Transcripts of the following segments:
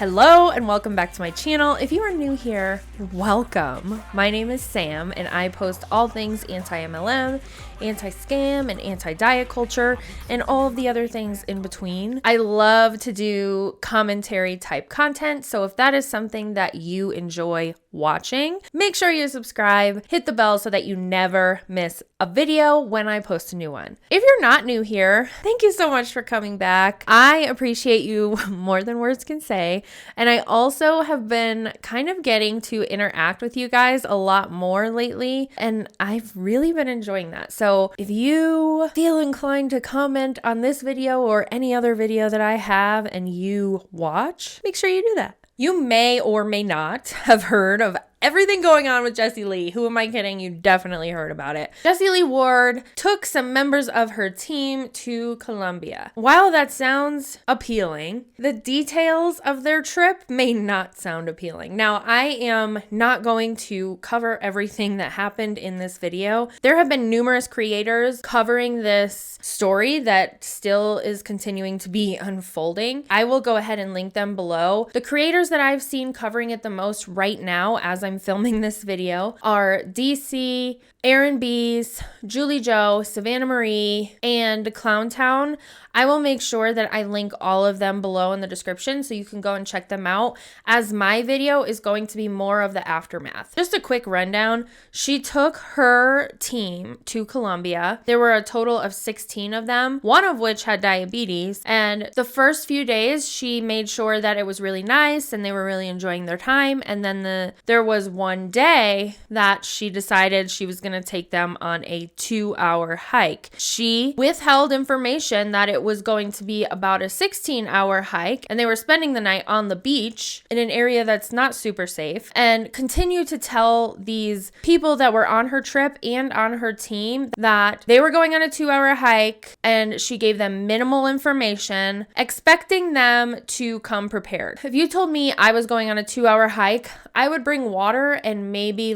Hello and welcome back to my channel. If you are new here, welcome. My name is Sam and I post all things anti-MLM, anti-scam, and anti-diet culture, and all of the other things in between. I love to do commentary type content, so if that is something that you enjoy watching, make sure you subscribe, hit the bell so that you never miss a video when I post a new one. If you're not new here, thank you so much for coming back. I appreciate you more than words can say. And I also have been kind of getting to interact with you guys a lot more lately, and I've really been enjoying that. So if you feel inclined to comment on this video or any other video that I have and you watch, make sure you do that. You may or may not have heard of everything going on with Jessie Lee. Who am I kidding? You definitely heard about it. Jessie Ward took some members of her team to Colombia. While that sounds appealing, the details of their trip may not sound appealing. Now, I am not going to cover everything that happened in this video. There have been numerous creators covering this story that still is continuing to be unfolding. I will go ahead and link them below. The creators that I've seen covering it the most right now as I'm filming this video are DC, Aaron Bees, Julie Joe, Savannah Marie, and Clowntown. I will make sure that I link all of them below in the description so you can go and check them out, as my video is going to be more of the aftermath. Just a quick rundown. She took her team to Colombia. There were a total of 16 of them, one of which had diabetes. And the first few days, she made sure that it was really nice and they were really enjoying their time. And then there was one day that she decided she was going to take them on a 2-hour hike. She withheld information that it was going to be about a 16-hour hike, and they were spending the night on the beach in an area that's not super safe, and continued to tell these people that were on her trip and on her team that they were going on a 2-hour hike, and she gave them minimal information, expecting them to come prepared. If you told me I was going on a 2-hour hike, I would bring water and maybe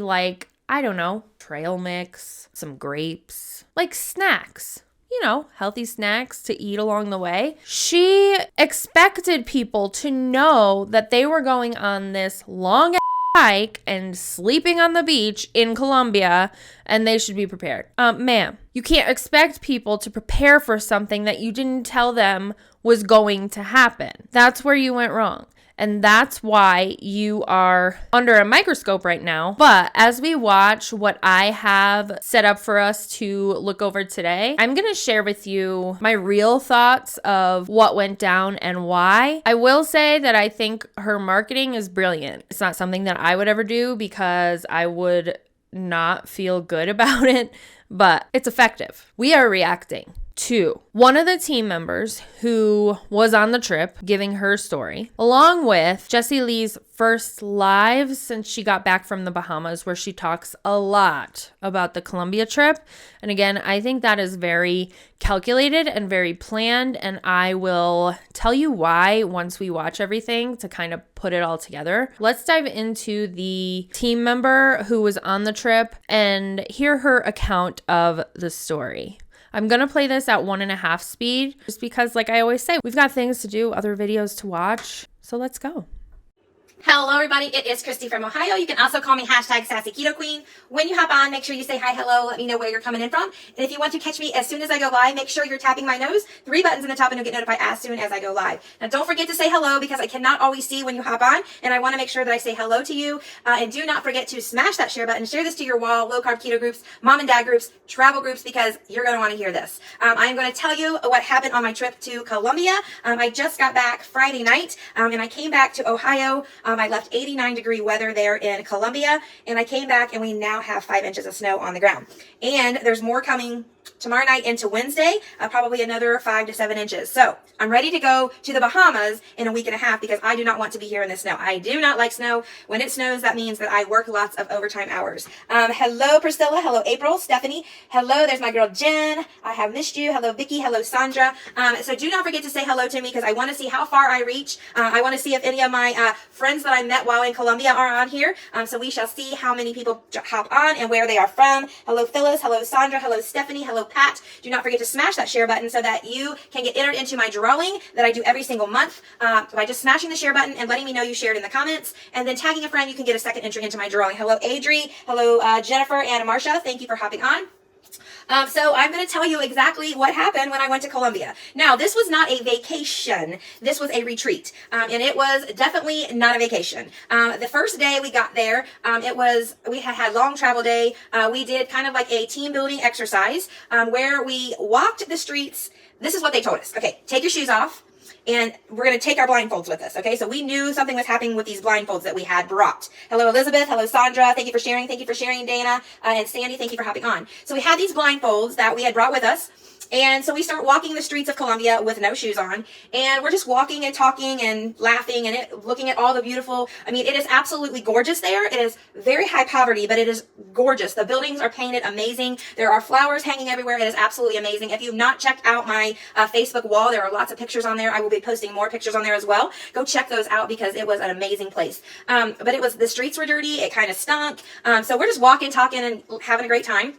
I don't know, trail mix, some grapes, like snacks. You know, healthy snacks to eat along the way. She expected people to know that they were going on this long hike and sleeping on the beach in Colombia, and they should be prepared. Ma'am, you can't expect people to prepare for something that you didn't tell them was going to happen. That's where you went wrong. And that's why you are under a microscope right now. But as we watch what I have set up for us to look over today, I'm going to share with you my real thoughts of what went down and why. I will say that I think her marketing is brilliant. It's not something that I would ever do because I would not feel good about it, but it's effective. We are reacting to one of the team members who was on the trip giving her story, along with Jessie Lee's first live since she got back from the Bahamas, where she talks a lot about the Colombia trip. And again, I think that is very calculated and very planned, and I will tell you why once we watch everything to kind of put it all together. Let's dive into the team member who was on the trip and hear her account of the story. I'm going to play this at 1.5 speed just because, like I always say, we've got things to do, other videos to watch. So let's go. Hello everybody, it is Christy from Ohio. You can also call me #SassyKetoQueen. When you hop on, make sure you say hi, hello, let me know where you're coming in from. And if you want to catch me as soon as I go live, make sure you're tapping my nose, 3 buttons in the top, and you'll get notified as soon as I go live. Now don't forget to say hello because I cannot always see when you hop on, and I want to make sure that I say hello to you. And do not forget to smash that share button, share this to your wall, low-carb keto groups, mom and dad groups, travel groups, because you're going to want to hear this. I'm going to tell you what happened on my trip to Colombia. I just got back Friday night, and I came back to Ohio. I left 89-degree weather there in Colombia, and I came back and we now have 5 inches of snow on the ground. And there's more coming tomorrow night into Wednesday, probably another 5 to 7 inches. So I'm ready to go to the Bahamas in a week and a half because I do not want to be here in the snow. I do not like snow. When it snows, that means that I work lots of overtime hours. Hello, Priscilla. Hello, April. Stephanie. Hello, there's my girl, Jen. I have missed you. Hello, Vicky. Hello, Sandra. So do not forget to say hello to me because I want to see how far I reach. I want to see if any of my friends that I met while in Colombia are on here. So we shall see how many people hop on and where they are from. Hello, Phyllis. Hello, Sandra. Hello, Stephanie. Hello, Hello, Pat. Do not forget to smash that share button so that you can get entered into my drawing that I do every single month by just smashing the share button and letting me know you shared in the comments, and then tagging a friend. You can get a second entry into my drawing. Hello, Adri. Hello, Jennifer and Marcia. Thank you for hopping on. So I'm going to tell you exactly what happened when I went to Colombia. Now, this was not a vacation. This was a retreat. And it was definitely not a vacation. The first day we got there, we had long travel day. We did kind of like a team building exercise where we walked the streets. This is what they told us. Okay, take your shoes off. And we're going to take our blindfolds with us, okay? So we knew something was happening with these blindfolds that we had brought. Hello, Elizabeth. Hello, Sandra. Thank you for sharing. Thank you for sharing, Dana. And Sandy, thank you for hopping on. So we had these blindfolds that we had brought with us. And so we start walking the streets of Colombia with no shoes on. And we're just walking and talking and laughing and looking at all the beautiful, I mean, it is absolutely gorgeous there. It is very high poverty, but it is gorgeous. The buildings are painted amazing. There are flowers hanging everywhere. It is absolutely amazing. If you've not checked out my Facebook wall, there are lots of pictures on there. I will be posting more pictures on there as well. Go check those out because it was an amazing place. But the streets were dirty. It kind of stunk. So we're just walking, talking, and having a great time.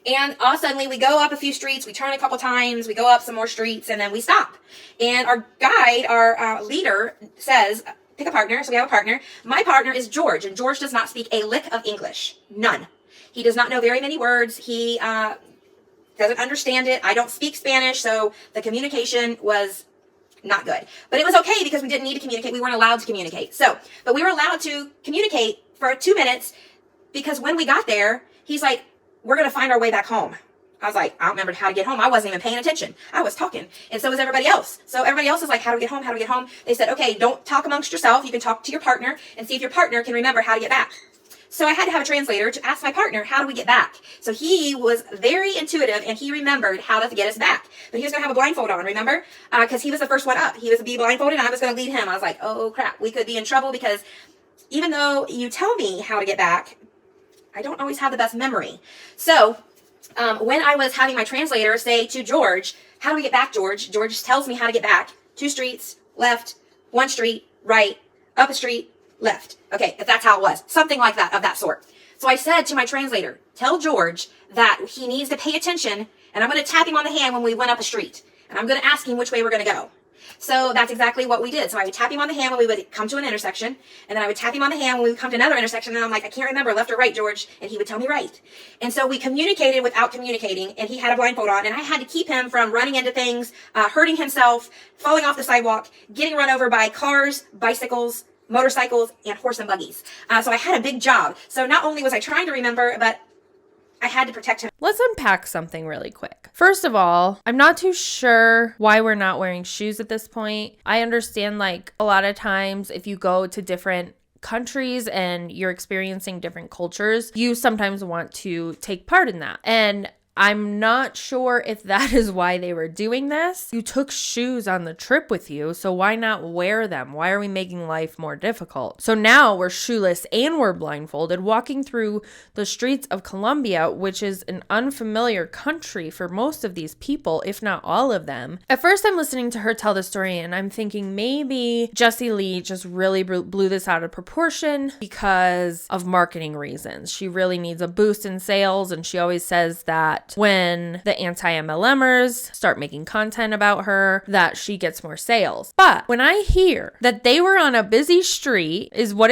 And all of a sudden, we go up a few streets, we turn a couple times, we go up some more streets, and then we stop. And our guide, our leader, says, pick a partner. So we have a partner. My partner is George, and George does not speak a lick of English. None. He does not know very many words. He doesn't understand it. I don't speak Spanish, so the communication was not good. But it was okay because we didn't need to communicate. We weren't allowed to communicate. But we were allowed to communicate for 2 minutes because when we got there, he's like, we're going to find our way back home. I was like, I don't remember how to get home. I wasn't even paying attention. I was talking. And so was everybody else. So everybody else is like, how do we get home? How do we get home? They said, okay, don't talk amongst yourself. You can talk to your partner and see if your partner can remember how to get back. So I had to have a translator to ask my partner, how do we get back? So he was very intuitive and he remembered how to get us back. But he was going to have a blindfold on, remember? Because he was the first one up. He was to be blindfolded and I was going to lead him. I was like, oh crap, we could be in trouble because even though you tell me how to get back, I don't always have the best memory. So when I was having my translator say to George, how do we get back, George? George tells me how to get back. 2 streets, left, 1 street, right, up a street, left. Okay, if that's how it was. Something like that, of that sort. So I said to my translator, tell George that he needs to pay attention, and I'm going to tap him on the hand when we went up a street. And I'm going to ask him which way we're going to go. So that's exactly what we did. So I would tap him on the hand when we would come to an intersection, and then I would tap him on the hand when we would come to another intersection, and I'm like, I can't remember, left or right, George, and he would tell me right. And so we communicated without communicating, and he had a blindfold on, and I had to keep him from running into things, hurting himself, falling off the sidewalk, getting run over by cars, bicycles, motorcycles, and horse and buggies. So I had a big job. So not only was I trying to remember, but I had to protect him. Let's unpack something really quick. First of all, I'm not too sure why we're not wearing shoes at this point. I understand like a lot of times if you go to different countries and you're experiencing different cultures, you sometimes want to take part in that. And I'm not sure if that is why they were doing this. You took shoes on the trip with you, so why not wear them? Why are we making life more difficult? So now we're shoeless and we're blindfolded, walking through the streets of Colombia, which is an unfamiliar country for most of these people, if not all of them. At first, I'm listening to her tell the story and I'm thinking maybe Jessie Lee just really blew this out of proportion because of marketing reasons. She really needs a boost in sales, and she always says that when the anti-MLMers start making content about her, that she gets more sales. But when I hear that they were on a busy street, is what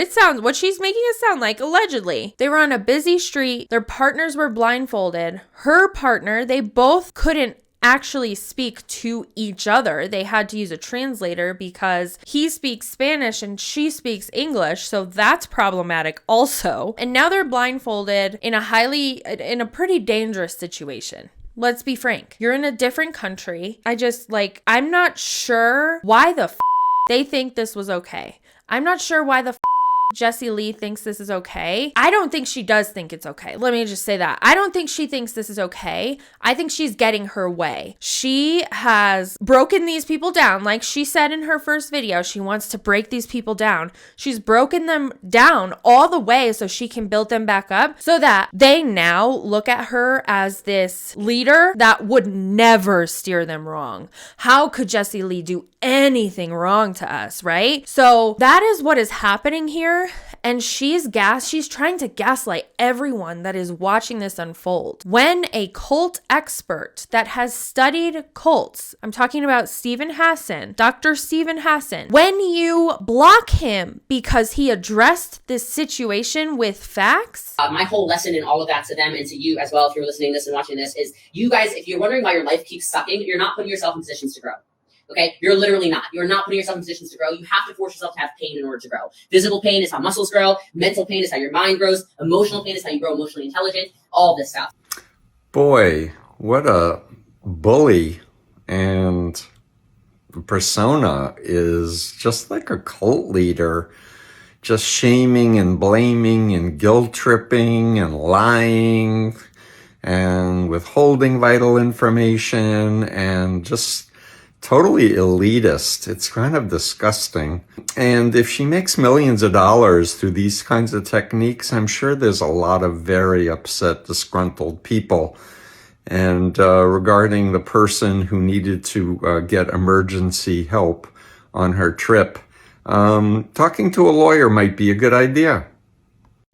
she's making it sound like, allegedly. They were on a busy street, their partners were blindfolded, her partner, they both couldn't actually speak to each other. They had to use a translator because he speaks Spanish and she speaks English, so that's problematic also. And now they're blindfolded in a pretty dangerous situation. Let's be frank. You're in a different country. I'm not sure why the they think this was okay. I'm not sure why the Jessie Lee thinks this is okay. I don't think she does think it's okay. Let me just say that. I don't think she thinks this is okay. I think she's getting her way. She has broken these people down. Like she said in her first video, she wants to break these people down. She's broken them down all the way so she can build them back up so that they now look at her as this leader that would never steer them wrong. How could Jessie Lee do anything wrong to us, right? So that is what is happening here. And she's trying to gaslight everyone that is watching this unfold. When a cult expert that has studied cults, I'm talking about Stephen Hassan, Dr. Stephen Hassan, when you block him because he addressed this situation with facts. My whole lesson in all of that to them and to you as well, if you're listening to this and watching this, is you guys, if you're wondering why your life keeps sucking, you're not putting yourself in positions to grow. Okay? You're literally not. You're not putting yourself in positions to grow. You have to force yourself to have pain in order to grow. Physical pain is how muscles grow. Mental pain is how your mind grows. Emotional pain is how you grow emotionally intelligent. All this stuff. Boy, what a bully and persona is, just like a cult leader, just shaming and blaming and guilt tripping and lying and withholding vital information and just totally elitist. It's kind of disgusting. And if she makes millions of dollars through these kinds of techniques, I'm sure there's a lot of very upset, disgruntled people. And regarding the person who needed to get emergency help on her trip, talking to a lawyer might be a good idea.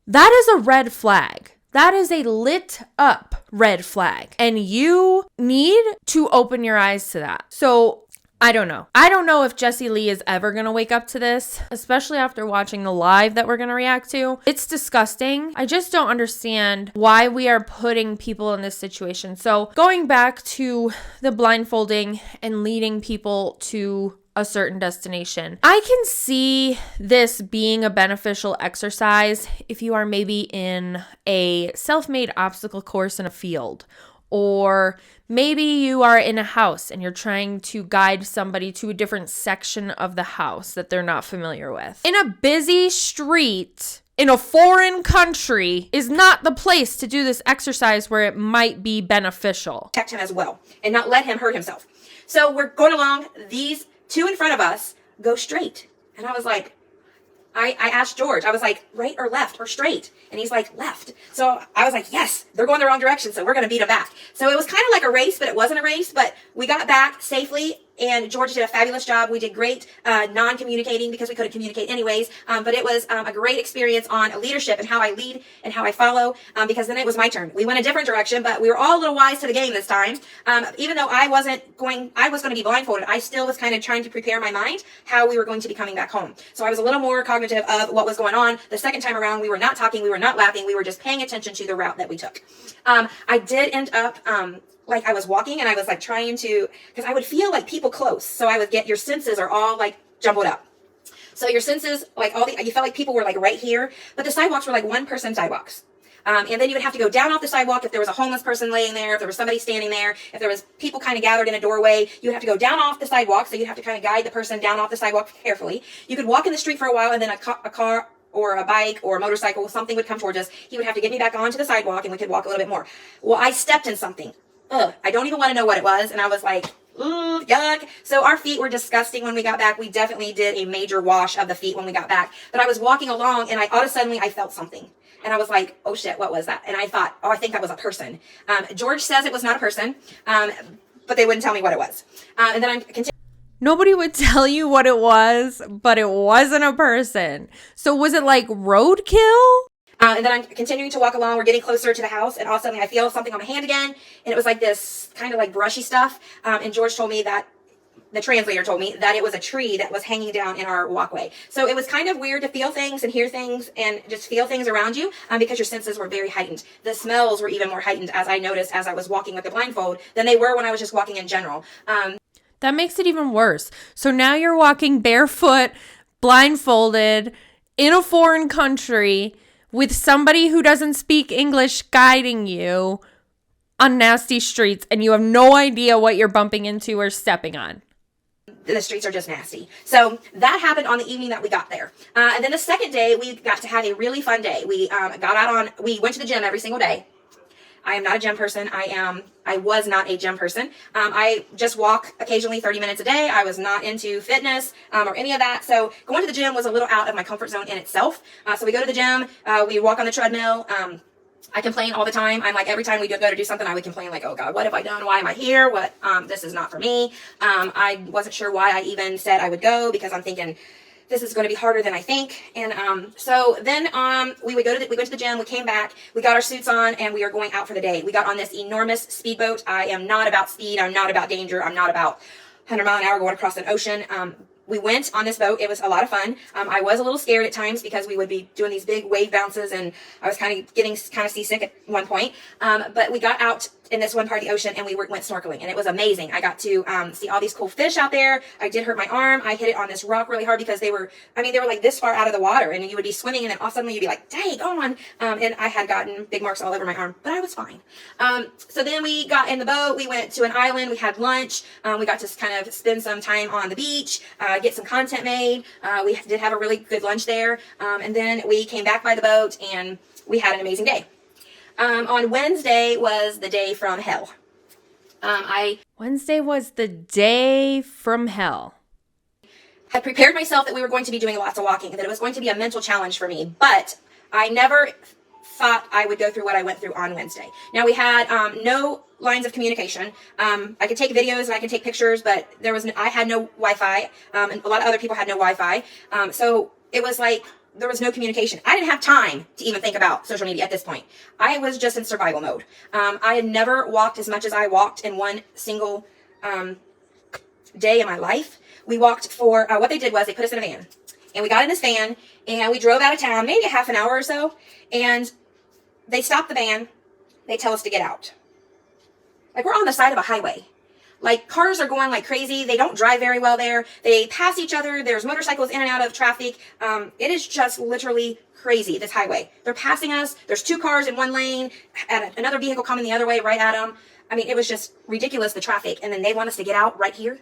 That is a red flag. That is a lit up red flag. And you need to open your eyes to that. So I don't know. I don't know if Jessie Lee is ever going to wake up to this, especially after watching the live that we're going to react to. It's disgusting. I just don't understand why we are putting people in this situation. So going back to the blindfolding and leading people to a certain destination, I can see this being a beneficial exercise if you are maybe in a self-made obstacle course in a field, or maybe you are in a house and you're trying to guide somebody to a different section of the house that they're not familiar with. In a busy street in a foreign country is not the place to do this exercise where it might be beneficial. Protect him as well and not let him hurt himself. So we're going along. These two in front of us go straight. And I was like, I asked George, I was like, right or left or straight? And he's like, left. So I was like, yes, they're going the wrong direction, so we're going to beat them back. So it was kind of like a race, but it wasn't a race. But we got back safely, and George did a fabulous job. We did great non-communicating because we couldn't communicate anyways. But it was a great experience on leadership and how I lead and how I follow, because then it was my turn. We went a different direction, but we were all a little wise to the game this time. Even though I was going to be blindfolded, I still was kind of trying to prepare my mind how we were going to be coming back home. So I was a little more cognitive of what was going on. The second time around, we were not talking, we were not laughing, we were just paying attention to the route that we took. I did end up like I was walking and I was like trying to, because I would feel like people close. So I would get, your senses are all like jumbled up. So your senses, like you felt like people were like right here, but the sidewalks were like one person sidewalks. And then you would have to go down off the sidewalk if there was a homeless person laying there, if there was somebody standing there, if there was people kind of gathered in a doorway, you would have to go down off the sidewalk. So you'd have to kind of guide the person down off the sidewalk carefully. You could walk in the street for a while and then a car or a bike or a motorcycle, something would come towards us. He would have to get me back onto the sidewalk and we could walk a little bit more. Well, I stepped in something. I don't even want to know what it was. And I was like, ooh, yuck. So our feet were disgusting when we got back. We definitely did a major wash of the feet when we got back. But I was walking along and all of a sudden I felt something. And I was like, oh shit, what was that? And I thought, oh, I think that was a person. George says it was not a person, but they wouldn't tell me what it was. And then I'm continuing. Nobody would tell you what it was, but it wasn't a person. So was it like roadkill? And then I'm continuing to walk along. We're getting closer to the house. And all of a sudden I feel something on my hand again. And it was like this kind of like brushy stuff. And George told me that, the translator told me that it was a tree that was hanging down in our walkway. So it was kind of weird to feel things and hear things and just feel things around you because your senses were very heightened. The smells were even more heightened, as I noticed as I was walking with the blindfold, than they were when I was just walking in general. That makes it even worse. So now you're walking barefoot, blindfolded, in a foreign country with somebody who doesn't speak English guiding you on nasty streets, and you have no idea what you're bumping into or stepping on. The streets are just nasty. So that happened on the evening that we got there. And then the second day, we got to have a really fun day. We we went to the gym every single day. I am not a gym person. I was not a gym person. I just walk occasionally 30 minutes a day. I was not into fitness or any of that. So going to the gym was a little out of my comfort zone in itself. So we go to the gym, we walk on the treadmill. I complain all the time. I'm like, every time we go to do something, I would complain like, oh God, what have I done? Why am I here? This is not for me. I wasn't sure why I even said I would go because I'm thinking, this is going to be harder than I think. And so then we went to the gym, we came back, we got our suits on, and we are going out for the day. We got on this enormous speedboat. I am not about speed, I'm not about danger, I'm not about 100 mile an hour going across an ocean. We went on this boat. It was a lot of fun. I was a little scared at times because we would be doing these big wave bounces, and I was kind of getting seasick at one point. But we got out in this one part of the ocean, and we went snorkeling, and it was amazing. I got to see all these cool fish out there. I did hurt my arm. I hit it on this rock really hard because they were like this far out of the water, and you would be swimming, and then all of a sudden you'd be like, dang, on. And I had gotten big marks all over my arm, but I was fine. So then we got in the boat. We went to an island. We had lunch. We got to kind of spend some time on the beach, get some content made. We did have a really good lunch there. And then we came back by the boat, and we had an amazing day. On Wednesday was the day from hell. Wednesday was the day from hell. I prepared myself that we were going to be doing lots of walking, and that it was going to be a mental challenge for me, but I never thought I would go through what I went through on Wednesday. Now, we had no lines of communication. I could take videos and I could take pictures, but I had no Wi-Fi, and a lot of other people had no Wi-Fi. So it was like there was no communication. I didn't have time to even think about social media at this point. I was just in survival mode. I had never walked as much as I walked in one single day in my life. We walked for, what they did was they put us in a van. And we got in this van, and we drove out of town, maybe a half an hour or so. And they stopped the van. They tell us to get out. Like, we're on the side of a highway. Like, cars are going like crazy. They don't drive very well there. They pass each other. There's motorcycles in and out of traffic. It is just literally crazy, this highway. They're passing us. There's two cars in one lane, and another vehicle coming the other way right at them. I mean, it was just ridiculous, the traffic. And then they want us to get out right here.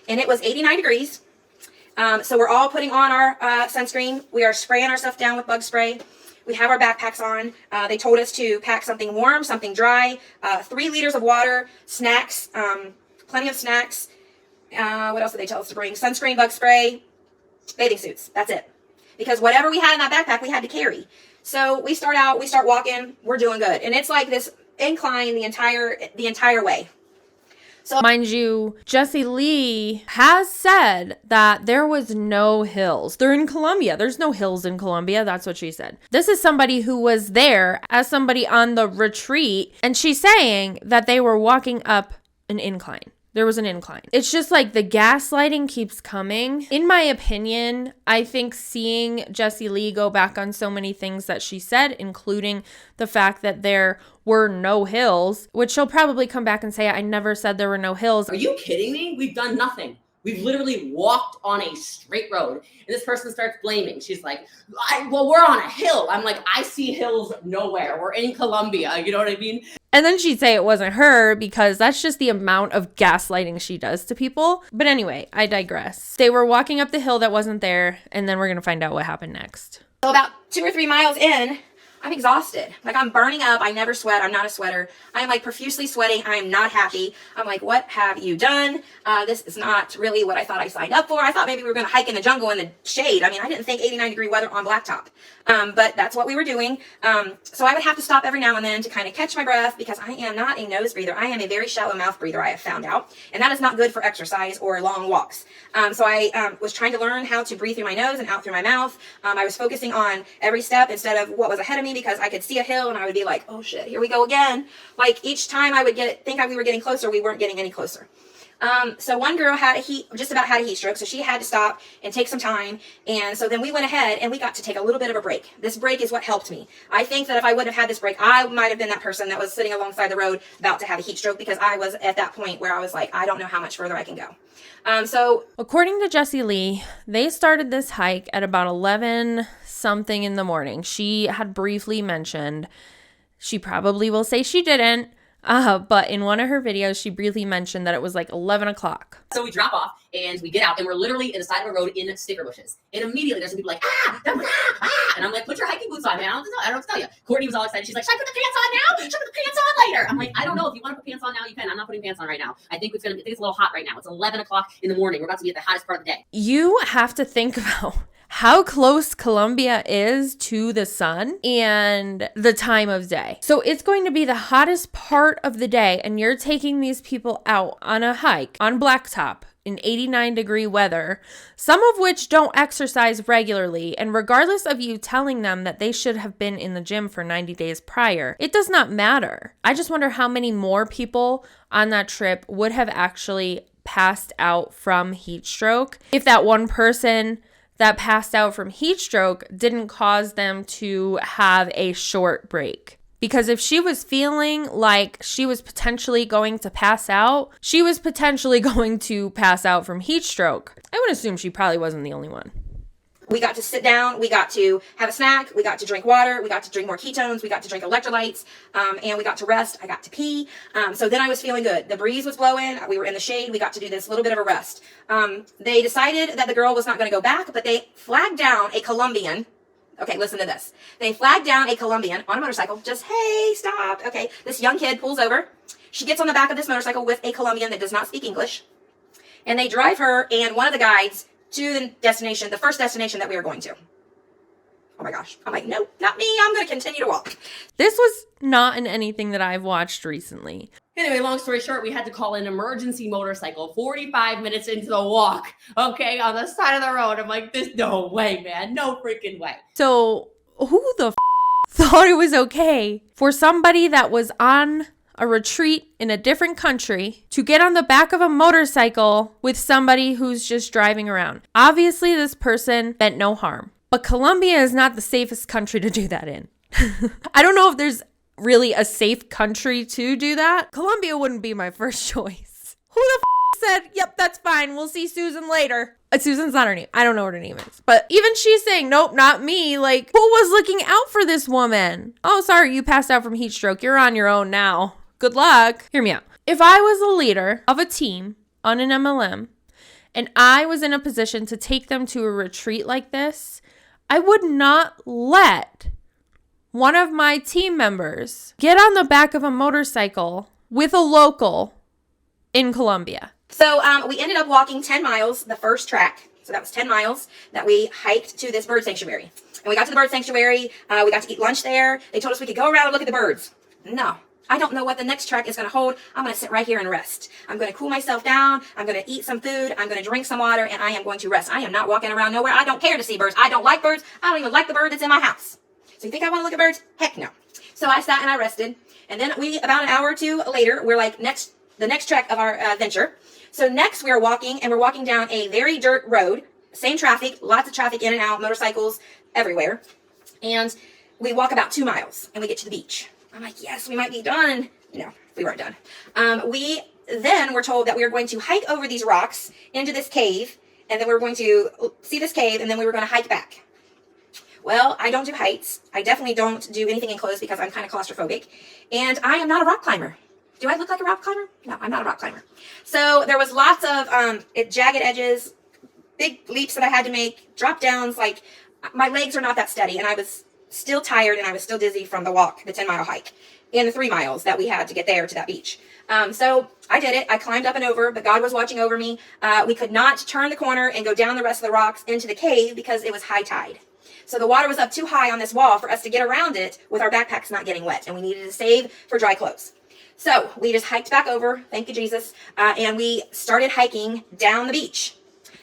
And it was 89 degrees. So we're all putting on our sunscreen. We are spraying our stuff down with bug spray. We have our backpacks on. They told us to pack something warm, something dry, 3 liters of water, snacks, plenty of snacks. What else did they tell us to bring? Sunscreen, bug spray, bathing suits. That's it. Because whatever we had in that backpack, we had to carry. So we start walking. We're doing good. And it's like this incline the entire way. So, mind you, Jessie Lee has said that there was no hills. They're in Colombia. There's no hills in Colombia. That's what she said. This is somebody who was there as somebody on the retreat, and she's saying that they were walking up an incline. There was an incline. It's just like the gaslighting keeps coming. In my opinion, I think seeing Jessie Lee go back on so many things that she said, including the fact that there were no hills, which she'll probably come back and say, I never said there were no hills. Are you kidding me? We've done nothing. We've literally walked on a straight road, and this person starts blaming. She's like, well, we're on a hill. I'm like, I see hills nowhere. We're in Colombia. You know what I mean? And then she'd say it wasn't her because that's just the amount of gaslighting she does to people. But anyway, I digress. They were walking up the hill that wasn't there, and then we're going to find out what happened next. So about 2 or 3 miles in, I'm exhausted. Like, I'm burning up. I never sweat. I'm not a sweater. I'm like profusely sweating. I am not happy. I'm like, what have you done? This is not really what I thought I signed up for. I thought maybe we were going to hike in the jungle in the shade. I mean, I didn't think 89-degree weather on blacktop. But that's what we were doing. So I would have to stop every now and then to kind of catch my breath because I am not a nose breather. I am a very shallow mouth breather, I have found out. And that is not good for exercise or long walks. So I was trying to learn how to breathe through my nose and out through my mouth. I was focusing on every step instead of what was ahead of me because I could see a hill and I would be like, oh shit, here we go again. Like each time I would think we were getting closer, we weren't getting any closer. So one girl just about had a heat stroke, so she had to stop and take some time. And so then we went ahead and we got to take a little bit of a break. This break is what helped me. I think that if I wouldn't have had this break, I might have been that person that was sitting alongside the road about to have a heat stroke because I was at that point where I was like, I don't know how much further I can go. So according to Jessie Lee, they started this hike at about 11 something in the morning. She had briefly mentioned, she probably will say she didn't, but in one of her videos, she briefly mentioned that it was like 11 o'clock. So we drop off and we get out and we're literally in the side of a road in sticker bushes. And immediately there's some people like, and I'm like, put your hiking boots on, man. I don't know what to tell you. Courtney was all excited. She's like, should I put the pants on now? Should I put the pants on later? I'm like, I don't know. If you want to put pants on now, you can. I'm not putting pants on right now. I think it's a little hot right now. It's 11 o'clock in the morning. We're about to be at the hottest part of the day. You have to think about how close Colombia is to the sun and the time of day. So it's going to be the hottest part of the day, and you're taking these people out on a hike on blacktop in 89-degree weather, some of which don't exercise regularly, and regardless of you telling them that they should have been in the gym for 90 days prior, it does not matter. I just wonder how many more people on that trip would have actually passed out from heat stroke if that one person that passed out from heat stroke didn't cause them to have a short break. Because if she was feeling like she was potentially going to pass out, she was potentially going to pass out from heat stroke. I would assume she probably wasn't the only one. We got to sit down, we got to have a snack, we got to drink water, we got to drink more ketones, we got to drink electrolytes, and we got to rest. I got to pee. So then I was feeling good. The breeze was blowing. We were in the shade. We got to do this little bit of a rest. They decided that the girl was not going to go back, but they flagged down a Colombian. Okay, listen to this. They flagged down a Colombian on a motorcycle. Just, hey, stop. Okay, this young kid pulls over. She gets on the back of this motorcycle with a Colombian that does not speak English. And they drive her and one of the guides to the destination, the first destination that we were going to. Oh my gosh. I'm like, no, not me. I'm going to continue to walk. This was not in anything that I've watched recently. Anyway, long story short, we had to call an emergency motorcycle 45 minutes into the walk, okay, on the side of the road. I'm like, there's no way, man. No freaking way. So who the thought it was okay for somebody that was on a retreat in a different country to get on the back of a motorcycle with somebody who's just driving around? Obviously, this person meant no harm, but Colombia is not the safest country to do that in. I don't know if there's really a safe country to do that. Colombia wouldn't be my first choice. Who the said, yep, that's fine. We'll see Susan later. Susan's not her name. I don't know what her name is. But even she's saying, nope, not me. Like, who was looking out for this woman? Oh, sorry, you passed out from heat stroke. You're on your own now. Good luck. Hear me out. If I was a leader of a team on an MLM and I was in a position to take them to a retreat like this, I would not let one of my team members get on the back of a motorcycle with a local in Colombia. So we ended up walking 10 miles, the first track. So that was 10 miles that we hiked to this bird sanctuary. And we got to the bird sanctuary. We got to eat lunch there. They told us we could go around and look at the birds. No, I don't know what the next track is going to hold. I'm going to sit right here and rest. I'm going to cool myself down. I'm going to eat some food. I'm going to drink some water, and I am going to rest. I am not walking around nowhere. I don't care to see birds. I don't like birds. I don't even like the bird that's in my house. So you think I want to look at birds? Heck no. So I sat and I rested. And then about an hour or two later, we're like, the next track of our venture. So next we're walking, and we're walking down a very dirt road. Same traffic, lots of traffic in and out, motorcycles everywhere. And we walk about 2 miles, and we get to the beach. I'm like, yes, we might be done. No, we weren't done. We then were told that we were going to hike over these rocks into this cave, and then we were going to see this cave, and then we were going to hike back. Well, I don't do heights. I definitely don't do anything enclosed because I'm kind of claustrophobic. And I am not a rock climber. Do I look like a rock climber? No, I'm not a rock climber. So there was lots of jagged edges, big leaps that I had to make, drop downs. Like, my legs are not that steady. And I was still tired and I was still dizzy from the walk, the 10-mile hike, and the 3 miles that we had to get there to that beach. So I did it. I climbed up and over, but God was watching over me. We could not turn the corner and go down the rest of the rocks into the cave because it was high tide. So the water was up too high on this wall for us to get around it with our backpacks not getting wet, and we needed to save for dry clothes. So we just hiked back over, thank you, Jesus, and we started hiking down the beach.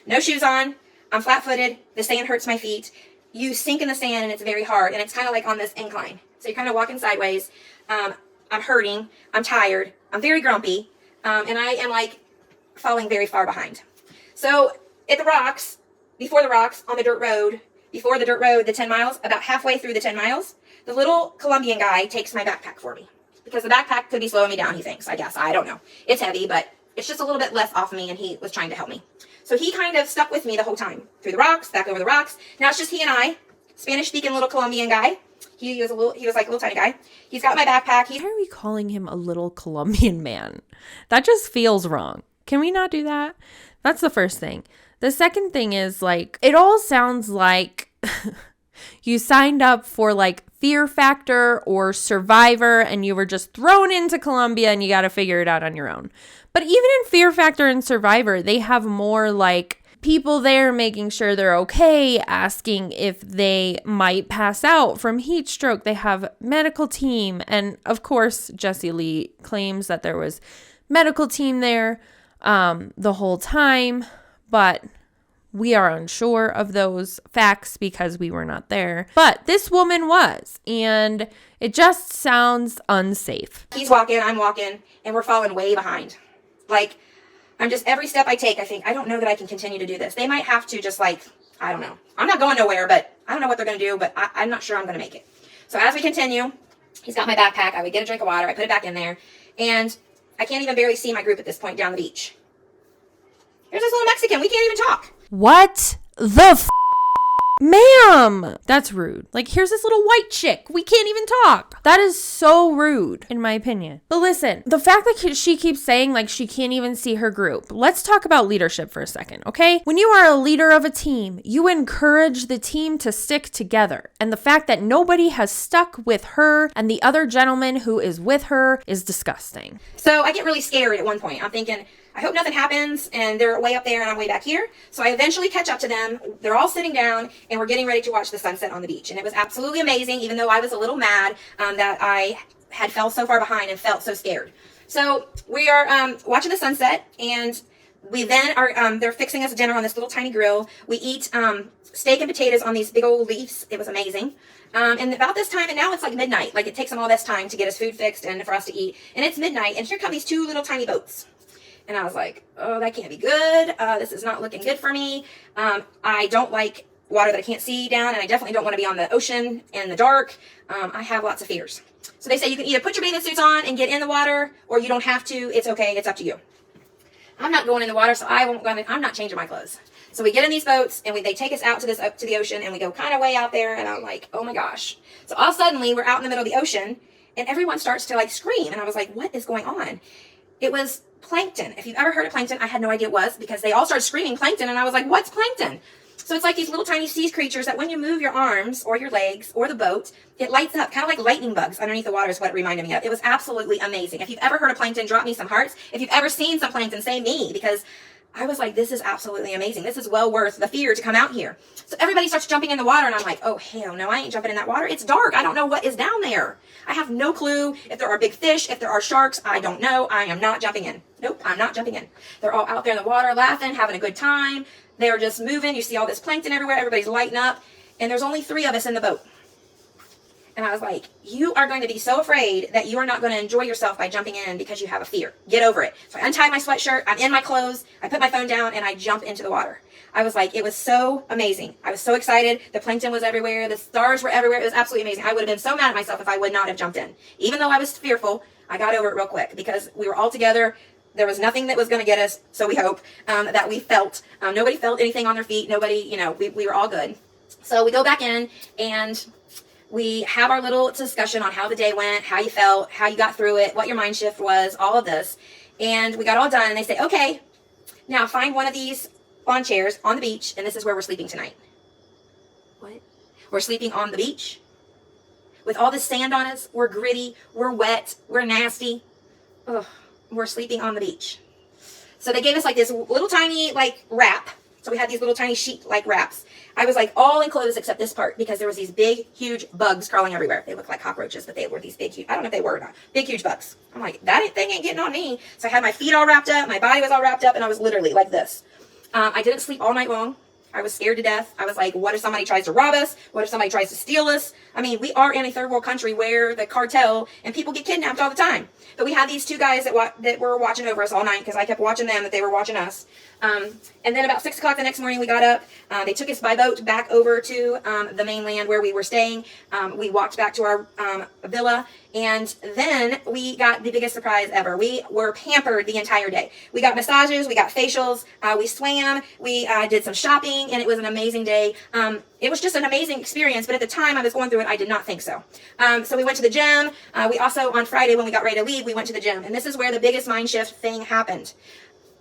No shoes on. I'm flat-footed. The sand hurts my feet. You sink in the sand, and it's very hard, and it's kind of like on this incline. So you're kind of walking sideways. I'm hurting. I'm tired. I'm very grumpy, and I am, like, falling very far behind. So at the rocks, before the rocks, on the dirt road, before the dirt road, the 10 miles, about halfway through the 10 miles, the little Colombian guy takes my backpack for me. Because the backpack could be slowing me down, he thinks, I guess. I don't know. It's heavy, but it's just a little bit less off of me, and he was trying to help me. So he kind of stuck with me the whole time. Through the rocks, back over the rocks. Now it's just he and I, Spanish-speaking little Colombian guy. He was like a little tiny guy. He's got my backpack. Why are we calling him a little Colombian man? That just feels wrong. Can we not do that? That's the first thing. The second thing is, like, it all sounds like you signed up for, like, Fear Factor or Survivor, and you were just thrown into Colombia and you got to figure it out on your own. But even in Fear Factor and Survivor, they have more, like, people there making sure they're okay, asking if they might pass out from heat stroke. They have medical team. And, of course, Jessie Lee claims that there was medical team there. the whole time, but we are unsure of those facts because we were not there. But this woman was, and it just sounds unsafe. He's walking, I'm walking, and we're falling way behind. Like, I'm just, every step I take, I think, I don't know that I can continue to do this. They might have to just like, I don't know. I'm not going nowhere, but I don't know what they're going to do, but I'm not sure I'm going to make it. So as we continue, he's got my backpack. I would get a drink of water. I put it back in there, and I can't even barely see my group at this point down the beach. There's this little Mexican. We can't even talk. What the ma'am? That's rude. Like, here's this little white chick. We can't even talk. That is so rude, in my opinion. But listen, the fact that she keeps saying, like, she can't even see her group. Let's talk about leadership for a second, okay? When you are a leader of a team, you encourage the team to stick together. And the fact that nobody has stuck with her and the other gentleman who is with her is disgusting. So I get really scared at one point. I'm thinking, I hope nothing happens, and they're way up there and I'm way back here. So I eventually catch up to them. They're all sitting down, and we're getting ready to watch the sunset on the beach. And it was absolutely amazing, even though I was a little mad that I had fell so far behind and felt so scared. So we are watching the sunset, and we then are, they're fixing us dinner on this little tiny grill. We eat steak and potatoes on these big old leaves. It was amazing. And about this time, and now it's like midnight. Like, it takes them all this time to get us food fixed and for us to eat. And it's midnight, and here come these two little tiny boats. And I was like, oh, that can't be good. This is not looking good for me. I don't like water that I can't see down, and I definitely don't want to be on the ocean in the dark. I have lots of fears. So they say you can either put your bathing suits on and get in the water, or you don't have to. It's okay. It's up to you. I'm not going in the water, so I'm not changing my clothes. So we get in these boats, and they take us out to the ocean, and we go kind of way out there, and I'm like, oh my gosh. So all suddenly, we're out in the middle of the ocean, and everyone starts to like scream, and I was like, what is going on? It was plankton. If you've ever heard of plankton, I had no idea what it was, because they all started screaming plankton, and I was like, what's plankton? So it's like these little tiny sea creatures that when you move your arms or your legs or the boat, it lights up, kind of like lightning bugs underneath the water is what it reminded me of. It was absolutely amazing. If you've ever heard of plankton, drop me some hearts. If you've ever seen some plankton, say me, because I was like, this is absolutely amazing. This is well worth the fear to come out here. So everybody starts jumping in the water, and I'm like, oh, hell no, I ain't jumping in that water. It's dark. I don't know what is down there. I have no clue if there are big fish, if there are sharks. I don't know. I am not jumping in. Nope, I'm not jumping in. They're all out there in the water laughing, having a good time. They're just moving. You see all this plankton everywhere. Everybody's lighting up. And there's only 3 of us in the boat. And I was like, you are going to be so afraid that you are not going to enjoy yourself by jumping in because you have a fear. Get over it. So I untie my sweatshirt. I'm in my clothes. I put my phone down, and I jump into the water. I was like, it was so amazing. I was so excited. The plankton was everywhere. The stars were everywhere. It was absolutely amazing. I would have been so mad at myself if I would not have jumped in. Even though I was fearful, I got over it real quick because we were all together. There was nothing that was going to get us, so we hope, that we felt. Nobody felt anything on their feet. Nobody, we were all good. So we go back in, and we have our little discussion on how the day went, how you felt, how you got through it, what your mind shift was, all of this. And we got all done, and they say, okay, now find one of these lawn chairs on the beach, and this is where we're sleeping tonight. What? We're sleeping on the beach? With all this sand on us, we're gritty, we're wet, we're nasty. Ugh, we're sleeping on the beach. So they gave us like this little tiny like wrap. So we had these little tiny sheet like wraps. I was like all enclosed except this part because there was these big, huge bugs crawling everywhere. They looked like cockroaches, but they were these big, huge, I don't know if they were or not, big, huge bugs. I'm like, that thing ain't getting on me. So I had my feet all wrapped up, my body was all wrapped up, and I was literally like this. I didn't sleep all night long. I was scared to death. I was like, what if somebody tries to rob us? What if somebody tries to steal us? I mean, we are in a third world country where the cartel and people get kidnapped all the time. But we had these 2 guys that were watching over us all night because I kept watching them, that they were watching us. And then about 6 o'clock the next morning, we got up. They took us by boat back over to the mainland where we were staying. We walked back to our villa, and then we got the biggest surprise ever. We were pampered the entire day. We got massages, we got facials, we swam, we did some shopping, and it was an amazing day. It was just an amazing experience, but at the time I was going through it, I did not think so. So we went to the gym. We also, on Friday when we got ready to leave, we went to the gym, and this is where the biggest mind shift thing happened.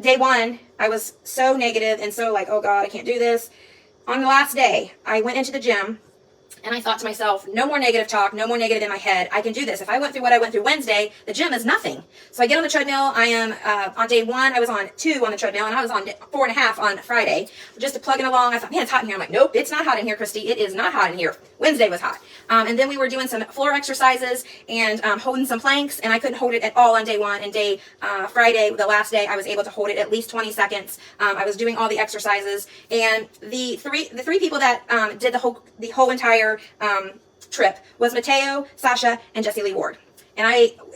Day 1, I was so negative and so like, oh God, I can't do this. On the last day, I went into the gym, And I thought to myself, no more negative talk, no more negative in my head. I can do this. If I went through what I went through Wednesday, the gym is nothing. So I get on the treadmill. I am on day 1. I was on 2 on the treadmill, and I was on 4.5 on Friday. Just to plug it along, I thought, man, it's hot in here. I'm like, nope, it's not hot in here, Christy. It is not hot in here. Wednesday was hot. And then we were doing some floor exercises and holding some planks, and I couldn't hold it at all on day 1. And day Friday, the last day, I was able to hold it at least 20 seconds. I was doing all the exercises, and the three people that did the whole entire trip was Mateo, Sasha, and Jessie Ward. And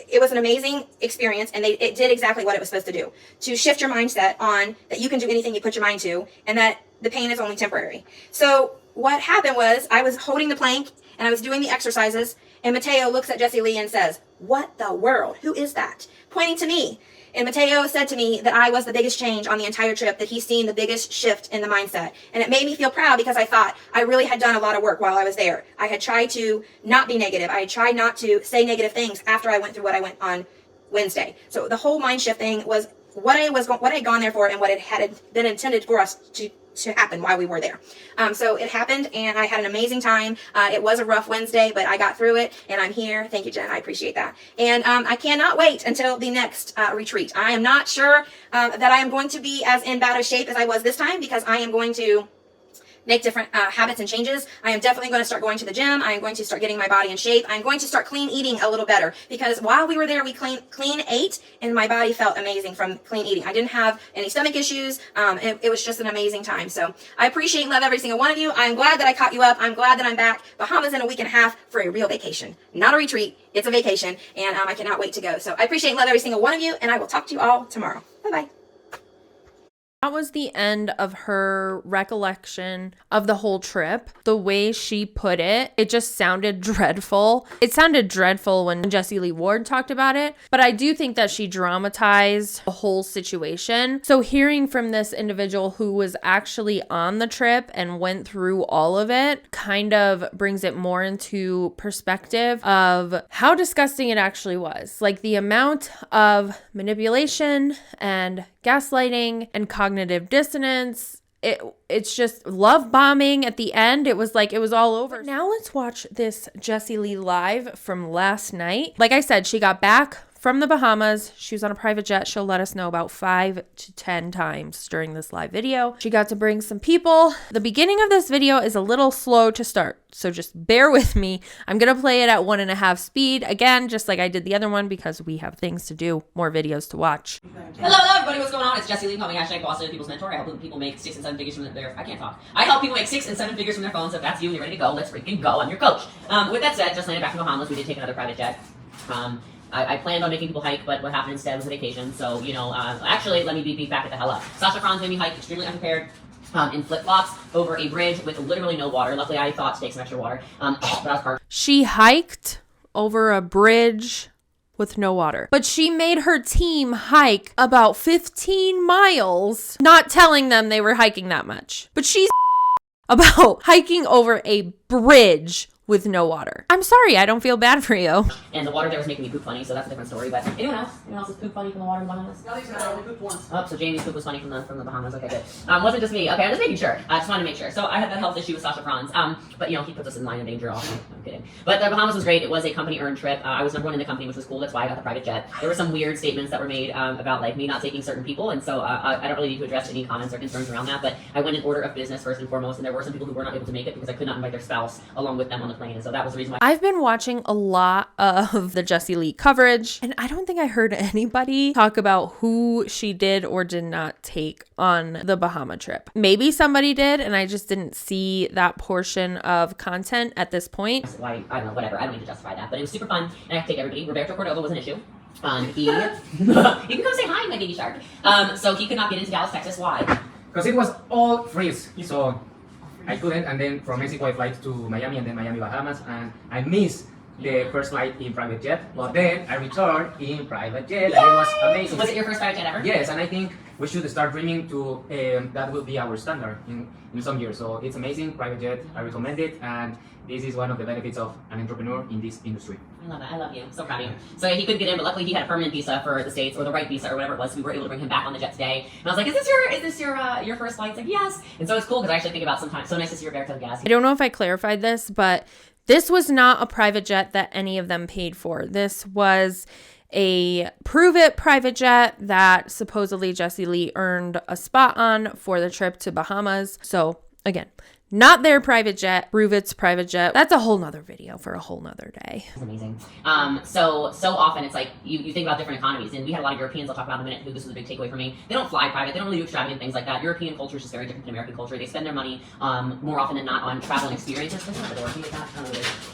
it was an amazing experience, and it did exactly what it was supposed to do. To shift your mindset on that you can do anything you put your mind to, and that the pain is only temporary. So what happened was I was holding the plank, and I was doing the exercises, and Mateo looks at Jessie Lee and says, "What the world? Who is that?" Pointing to me. And Mateo said to me that I was the biggest change on the entire trip, that he's seen the biggest shift in the mindset. And it made me feel proud because I thought I really had done a lot of work while I was there. I had tried to not be negative. I had tried not to say negative things after I went through what I went on Wednesday. So the whole mind shift thing was what I had gone there for, and what it had been intended for us to happen while we were there. So it happened, and I had an amazing time. It was a rough Wednesday, but I got through it, and I'm here. Thank you, Jen. I appreciate that. And I cannot wait until the next retreat. I am not sure that I am going to be as in bad a shape as I was this time, because I am going to make different habits and changes. I am definitely going to start going to the gym. I am going to start getting my body in shape. I'm going to start clean eating a little better, because while we were there, we clean ate, and my body felt amazing from clean eating. I didn't have any stomach issues. It was just an amazing time. So I appreciate and love every single one of you. I'm glad that I caught you up. I'm glad that I'm back. Bahamas in a week and a half for a real vacation, not a retreat. It's a vacation, and I cannot wait to go. So I appreciate and love every single one of you, and I will talk to you all tomorrow. Bye-bye. That was the end of her recollection of the whole trip. The way she put it, it just sounded dreadful. It sounded dreadful when Jessie Ward talked about it, but I do think that she dramatized the whole situation. So hearing from this individual who was actually on the trip and went through all of it kind of brings it more into perspective of how disgusting it actually was. Like the amount of manipulation and gaslighting and cognitive dissonance. It's just love bombing at the end. It was like it was all over. But now let's watch this Jessie Lee live from last night. Like I said, she got back from the Bahamas. She was on a private jet. She'll let us know about 5 to 10 times during this live video. She got to bring some people. The beginning of this video is a little slow to start, so just bear with me. I'm going to play it at 1.5 speed. Again, just like I did the other one, because we have things to do, more videos to watch. Hello everybody, what's going on? It's Jessie Lee, call me #Boss Lady People's Mentor. I help people make 6 and 7 figures from their, I can't talk. I help people make 6 and 7 figures from their phones. So if that's you and you're ready to go, let's freaking go. I'm your coach. With that said, just landed back from Bahamas. We did take another private jet. I planned on making people hike, but what happened instead was a vacation. So, you know, actually, let me be back at the hell up. Sasha Franz made me hike extremely unprepared in flip-flops over a bridge with literally no water. Luckily, I thought to take some extra water, but I was parked. She hiked over a bridge with no water, but she made her team hike about 15 miles, not telling them they were hiking that much. But she's about hiking over a bridge with no water. I'm sorry, I don't feel bad for you. And the water there was making me poop funny, so that's a different story. But anyone else is poop funny from the water in the Bahamas? No, I only pooped once. Oh, so Jamie's poop was funny from the Bahamas. Okay, good. Wasn't just me. Okay, I'm just making sure. I just wanted to make sure. So I had that health issue with Sasha Franz. But you know, he puts us in line of danger often. I'm kidding. But the Bahamas was great. It was a company-earned trip. I was number 1 in the company, which was cool. That's why I got the private jet. There were some weird statements that were made about like me not taking certain people, and so I don't really need to address any comments or concerns around that. But I went in order of business first and foremost, and there were some people who were not able to make it because I could not invite their spouse along with them on the plane, and so that was the reason why. I've been watching a lot of the Jessie Lee coverage, and I don't think I heard anybody talk about who she did or did not take on the Bahama trip. Maybe somebody did, and I just didn't see that portion of content at this point. Why, I don't know, whatever. I don't need to justify that, but it was super fun, and I have to take everybody. Roberto Cordova was an issue. He you can come say hi, my baby shark. So he could not get into Dallas, Texas. Why? Because it was all freeze, so I couldn't, and then from Mexico I flight to Miami, and then Miami, Bahamas, and I missed the first flight in private jet, but then I returned in private jet, and it was amazing. Was it your first private jet ever? Yes, and I think we should start dreaming to that will be our standard in some years. So it's amazing, private jet. I recommend it, and this is one of the benefits of an entrepreneur in this industry. I love it. I love you. So proud of you. So he couldn't get in, but luckily he had a permanent visa for the States, or the right visa, or whatever it was. So we were able to bring him back on the jet today. And I was like, "Is this your first flight?" He's like, "Yes." And so it's cool because I actually think about sometimes. So nice to see Roberto and Gaz. I don't know if I clarified this, but this was not a private jet that any of them paid for. This was a Prove It private jet that supposedly Jessie Lee earned a spot on for the trip to Bahamas. So again, not their private jet, Prove It's private jet. That's a whole nother video for a whole nother day. It's amazing. So often it's like you think about different economies, and we had a lot of Europeans I'll talk about in a minute who this was a big takeaway for me. They don't fly private, they don't really do extravagant things like that. European culture is just very different than American culture. They spend their money more often than not on travel and experiences.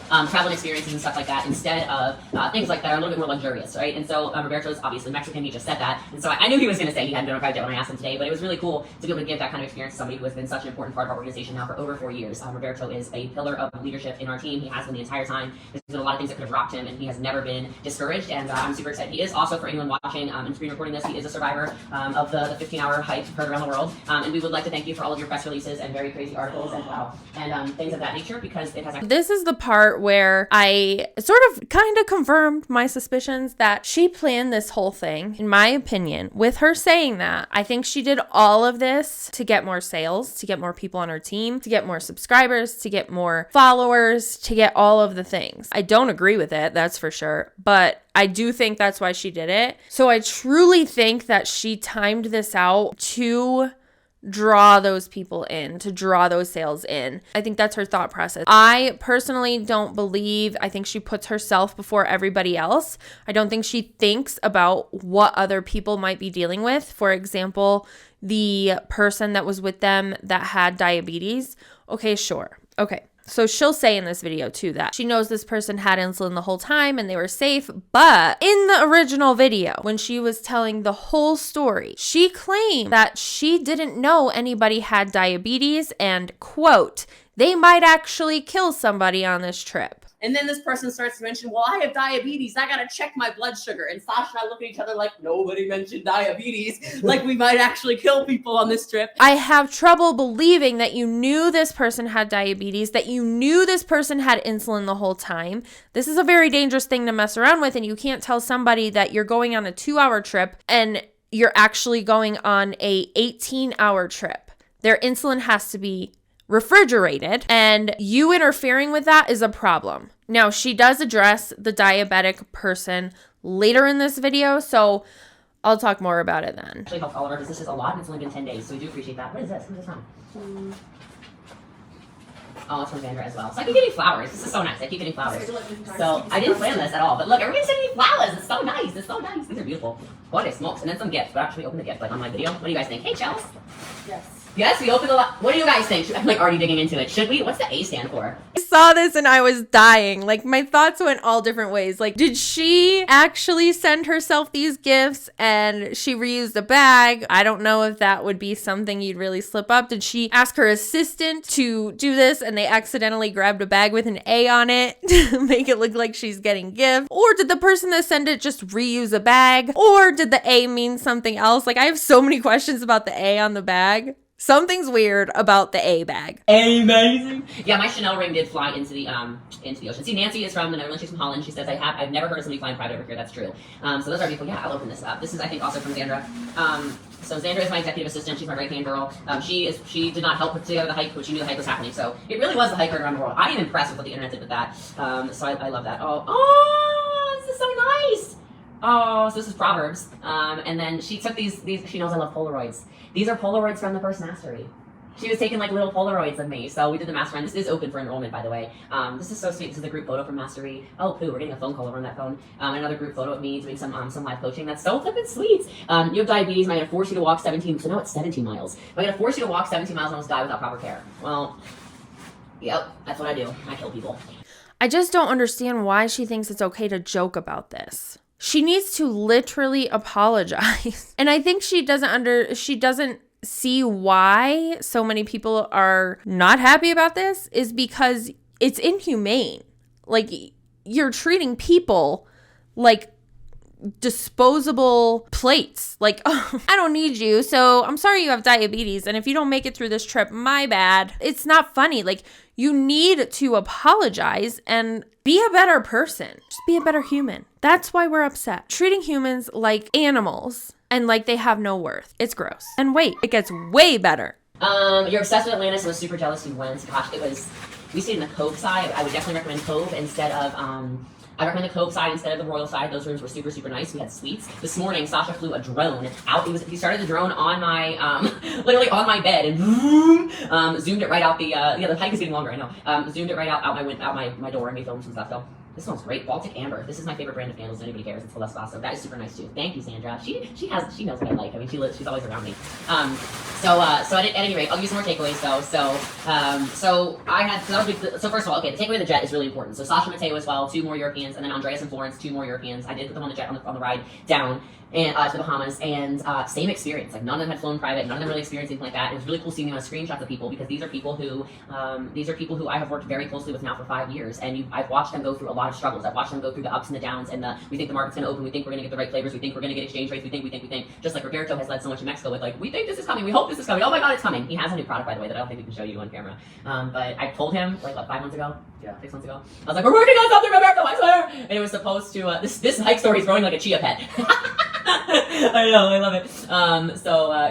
Travel and experiences and stuff like that instead of things like that are a little bit more luxurious, right? And so Roberto is obviously Mexican, he just said that. And so I knew he was going to say he hadn't been on a private jet when I asked him today, but it was really cool to be able to give that kind of experience to somebody who has been such an important part of our organization now for over 4 years. Roberto is a pillar of leadership in our team. He has been the entire time. There's been a lot of things that could have rocked him, and he has never been discouraged, and I'm super excited. He is also, for anyone watching and screen recording this, he is a survivor of the 15-hour hike heard around the world, and we would like to thank you for all of your press releases and very crazy articles and things of that nature, because it has actually... This is the part where I sort of kind of confirmed my suspicions that she planned this whole thing. In my opinion, with her saying that, I think she did all of this to get more sales, to get more people on her team, to get more subscribers, to get more followers, to get all of the things. I don't agree with it, that's for sure, but I do think that's why she did it. So I truly think that she timed this out to draw those people in, to draw those sales in. I think that's her thought process. I personally don't believe, I think she puts herself before everybody else. I don't think she thinks about what other people might be dealing with. For example, the person that was with them that had diabetes. Okay, sure. Okay. So she'll say in this video too that she knows this person had insulin the whole time and they were safe. But in the original video, when she was telling the whole story, she claimed that she didn't know anybody had diabetes and, quote, they might actually kill somebody on this trip. And then this person starts to mention, well, I have diabetes. I got to check my blood sugar. And Sasha and I look at each other like, nobody mentioned diabetes. Like we might actually kill people on this trip. I have trouble believing that you knew this person had diabetes, that you knew this person had insulin the whole time. This is a very dangerous thing to mess around with. And you can't tell somebody that you're going on a 2-hour trip and you're actually going on a 18-hour trip. Their insulin has to be refrigerated, and you interfering with that is a problem. Now, she does address the diabetic person later in this video, so I'll talk more about it then. Actually helped Oliver because this is a lot and it's only been 10 days, so we do appreciate that. What is this? Who's this from? Oh, it's from Sandra as well. So I keep getting flowers. This is so nice. I keep getting flowers. So I didn't plan this at all, but look, everybody's sending me flowers. It's so nice. It's so nice. These are beautiful. Holy smokes. And then some gifts. But actually open the gift like on my video. What do you guys think? Hey, Chels. Yes. Yes, we opened what do you guys think? I'm like already digging into it. Should we? What's the A stand for? I saw this and I was dying. Like my thoughts went all different ways. Like, did she actually send herself these gifts and she reused a bag? I don't know if that would be something you'd really slip up. Did she ask her assistant to do this and they accidentally grabbed a bag with an A on it to make it look like she's getting gifts? Or did the person that sent it just reuse a bag? Or did the A mean something else? Like I have so many questions about the A on the bag. Something's weird about the A bag. Amazing. Yeah, my Chanel ring did fly into the ocean. See, Nancy is from the Netherlands. She's from Holland. She says, I've never heard of somebody flying private over here. That's true. So those are people. Yeah, I'll open this up. This is, I think, also from Xandra. So Xandra is my executive assistant. She's my right-hand girl. She did not help put together the hike, but she knew the hike was happening. So it really was the hike around the world. I am impressed with what the internet did with that. So I love that. Oh, this is so nice. Oh, so this is Proverbs. And then she took these, she knows I love Polaroids. These are Polaroids from the first mastery. She was taking like little Polaroids of me. So we did the master, and this is open for enrollment, by the way. This is so sweet. This is the group photo from Mastery. Oh, poo, we're getting a phone call over on that phone. Another group photo of me doing some live coaching. That's so flippin' sweet. You have diabetes, am I gonna force you to walk 17, so now it's 17 miles. Am I gonna force you to walk 17 miles and almost die without proper care? Well, yep, that's what I do. I kill people. I just don't understand why she thinks it's okay to joke about this. She needs to literally apologize. And I think she doesn't see why so many people are not happy about this is because it's inhumane. Like, you're treating people like disposable plates. Like, oh, I don't need you, so I'm sorry you have diabetes, and if you don't make it through this trip, my bad. It's not funny. Like, you need to apologize and be a better person. Just be a better human. That's why we're upset. Treating humans like animals and like they have no worth. It's gross. And wait, it gets way better. You're obsessed with Atlantis and was super jealous you went. Gosh, we stayed in the Cove side. I would definitely recommend Cove instead of, I recommend the Cove side instead of the Royal side. Those rooms were super, super nice. We had suites. This morning, Sasha flew a drone out. He started the drone on my, literally on my bed and zoomed it right out the hike is getting longer, I know. Zoomed it right out my door and we filmed some stuff. So this smells great. Baltic Amber. This is my favorite brand of candles. Anybody cares? It's Celeste Basso. That is super nice too. Thank you, Sandra. She knows what I like. I mean, she's always around me. So at any rate, I'll use more takeaways though. So first of all, okay, the takeaway of the jet is really important. So Sasha Mateo as well, 2 more Europeans, and then Andreas and Florence, 2 more Europeans. I did put them on the jet on the ride down and to the Bahamas, and same experience. Like, none of them had flown private, none of them really experienced anything like that. It was really cool seeing them on screenshots of people, because these are people who I have worked very closely with now for 5 years, and I've watched them go through a lot of struggles. I've watched them go through the ups and the downs, and we think the market's going to open, we think we're going to get the right flavors, we think we're going to get exchange rates, we think. Just like Roberto has led so much in Mexico with, like, we think this is coming, we hope this is coming, oh my god, it's coming. He has a new product, by the way, that I don't think we can show you on camera. But I told him, like, 5 months ago? Yeah, 6 months ago. I was like, we're working on something, Roberto, I swear! And it was supposed to, this hike story is growing like a chia pet. I know, I love it.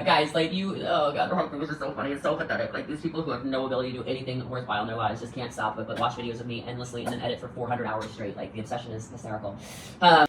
Guys, like, oh god, this is so funny, it's so pathetic. Like, these people who have no ability to do anything worthwhile in their lives just can't stop but watch videos of me endlessly and then edit for 400 hours straight. Like, the obsession is hysterical.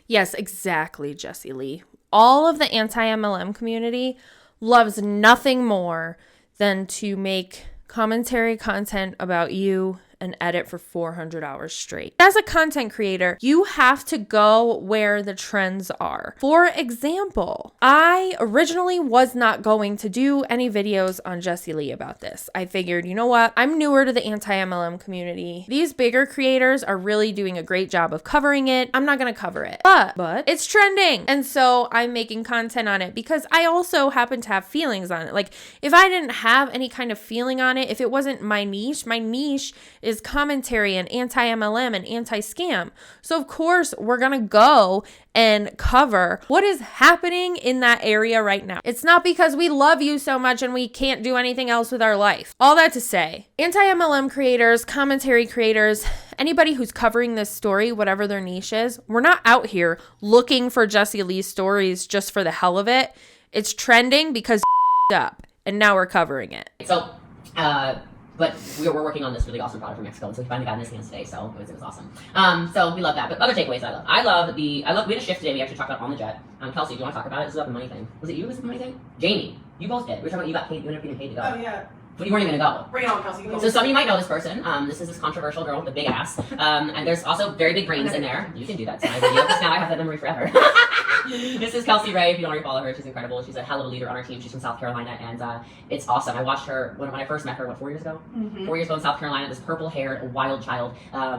Yes, exactly, Jessie Lee. All of the anti-MLM community loves nothing more than to make commentary content about you and edit for 400 hours straight. As a content creator, you have to go where the trends are. For example, I originally was not going to do any videos on Jessie Lee about this. I figured, you know what? I'm newer to the anti-MLM community. These bigger creators are really doing a great job of covering it. I'm not gonna cover it. But it's trending. And so I'm making content on it because I also happen to have feelings on it. Like, if I didn't have any kind of feeling on it, if it wasn't my niche is commentary and anti-MLM and anti-scam. So of course we're gonna go and cover what is happening in that area right now. It's not because we love you so much and we can't do anything else with our life. All that to say, anti-MLM creators, commentary creators, anybody who's covering this story, whatever their niche is, we're not out here looking for Jessie Lee's stories just for the hell of it. It's trending because up, and now we're covering it. So, but we're working on this really awesome product from Mexico, and so we finally got in his hands today, so it was awesome. So we love that. But other takeaways I love. We had a shift today. We actually talked about on the jet. Kelsey, do you want to talk about it? This is about the money thing. Was it you? Was it the money thing? Jamie, you both did. We were talking about you got paid. You ended up getting paid to go. Oh yeah. But you weren't even gonna go. Bring it on, Kelsey. So some of you might know this person. This is this controversial girl with a big ass. And there's also very big brains in there. You can do that to my video because now I have that memory forever. This is Kelsey Ray. If you don't already follow her, she's incredible. She's a hell of a leader on our team. She's from South Carolina, and it's awesome. I watched her when I first met her, 4 years ago? Mm-hmm. 4 years ago in South Carolina, this purple-haired, wild child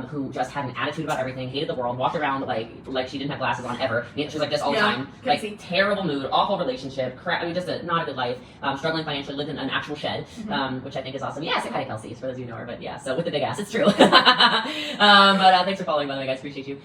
who just had an attitude about everything, hated the world, walked around like she didn't have glasses on ever. She was like this all the time. Like, terrible mood, awful relationship, just not a good life, struggling financially, lived in an actual shed, which I think is awesome. Yeah, say hi to Kelsey, for those of you who know her, but yeah, so with the big ass, it's true. But thanks for following, by the way, guys, appreciate you.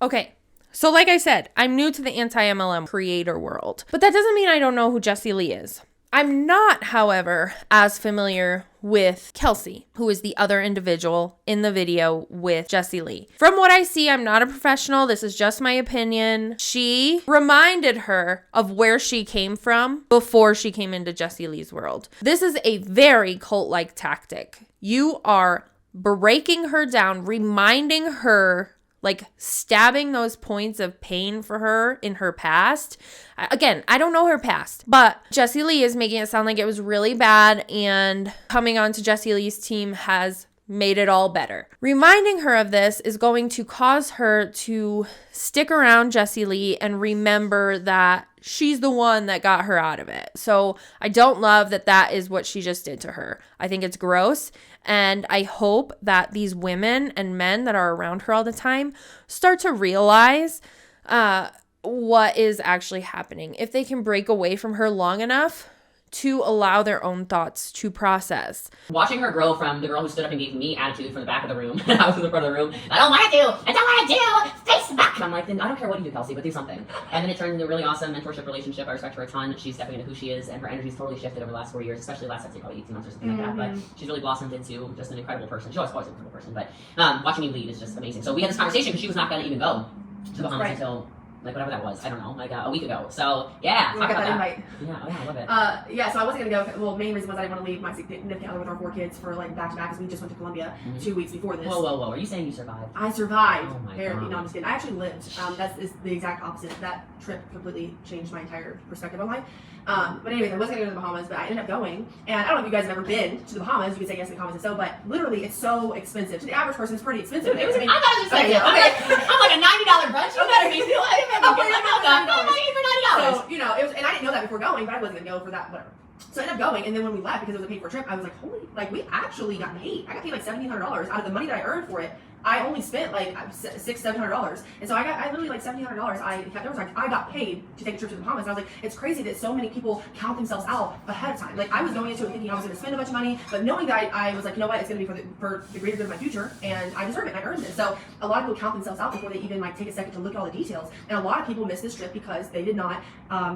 Okay. So like I said, I'm new to the anti-MLM creator world, but that doesn't mean I don't know who Jessie Lee is. I'm not, however, as familiar with Kelsey, who is the other individual in the video with Jessie Lee. From what I see, I'm not a professional. This is just my opinion. She reminded her of where she came from before she came into Jessie Lee's world. This is a very cult-like tactic. You are breaking her down, reminding her, like stabbing those points of pain for her in her past. Again, I don't know her past, but Jessie Lee is making it sound like it was really bad, and coming onto Jessie Lee's team has made it all better. Reminding her of this is going to cause her to stick around Jessie Lee and remember that she's the one that got her out of it. So I don't love that that is what she just did to her. I think it's gross. And I hope that these women and men that are around her all the time start to realize what is actually happening. If they can break away from her long enough to allow their own thoughts to process. Watching her grow from the girl who stood up and gave me attitude from the back of the room, I was in the front of the room, I don't want to do, face back. And I'm like, then I don't care what you do, Kelsey, but do something. And then it turned into a really awesome mentorship relationship. I respect her a ton. She's stepping into who she is, and her energy's totally shifted over the last 4 years, especially the last, I'd say, probably 18 months or something like that. But she's really blossomed into just an incredible person. She's always an incredible person, but watching me lead is just amazing. So we had this conversation because she was not going to even go to the Bahamas until like whatever that was, I don't know, like a week ago. So yeah, I got that invite. Yeah, oh, yeah, I love it. Yeah, so I wasn't gonna go. Well, main reason was I didn't want to leave my significant other with our 4 kids for like back to back because we just went to Colombia 2 weeks before this. Whoa! Are you saying you survived? I survived. Oh my Apparently, God. no, I'm just kidding. I actually lived. That is the exact opposite. That trip completely changed my entire perspective on life. But anyway, I wasn't gonna go to the Bahamas, but I ended up going. And I don't know if you guys have ever been to the Bahamas. You can say yes in the comments if so, but literally, it's so expensive. To the average person, it's pretty expensive. I thought it was just like, I'm like a $90 brunch. You better be So, you know, it was, and I didn't know that before going, but I wasn't gonna go for that, whatever. So I ended up going, and then when we left, because it was a paid for trip, I was like, holy, like, we actually got paid. I got paid like $1,700 out of the money that I earned for it. I only spent like $600-700, and so I literally like $1,700. I got paid to take a trip to the Bahamas. And I was like, it's crazy that so many people count themselves out ahead of time. Like I was going into it thinking I was going to spend a bunch of money, but knowing that I was like, you know what, it's going to be for the greater good of my future, and I deserve it. I earned it. So a lot of people count themselves out before they even like take a second to look at all the details, and a lot of people miss this trip because they did not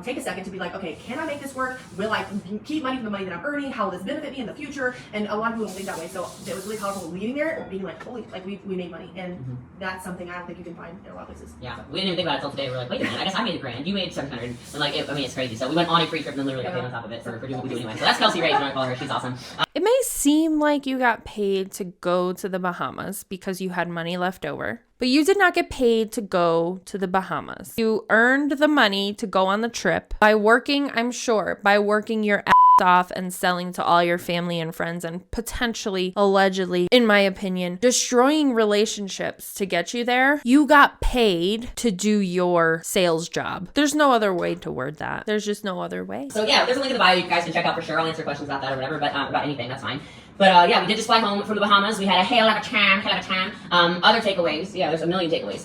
take a second to be like, okay, can I make this work? Will I keep money from the money that I'm earning? How will this benefit me in the future? And a lot of people don't think that way. So it was really powerful leaving there and being like, holy, like we made money. And that's something I don't think you can find in a lot of places. Yeah, we didn't even think about it until today. We were like, wait a minute, I guess I made $1,000. You made $700, and like, it's crazy. So we went on a free trip and then literally got paid on top of it for doing what we do anyway. So that's Kelsey Ray. You want to call her? She's awesome. It may seem like you got paid to go to the Bahamas because you had money left over, but you did not get paid to go to the Bahamas. You earned the money to go on the trip by working, I'm sure, by working your ass off and selling to all your family and friends and potentially, allegedly, in my opinion, destroying relationships to get you there. You got paid to do your sales job. There's no other way to word that. There's just no other way. So yeah, there's a link in the bio you guys can check out for sure. I'll answer questions about that or whatever, but about anything, that's fine. But yeah, we did just fly home from the Bahamas. We had a hell of a time. Other takeaways, yeah, there's a million takeaways.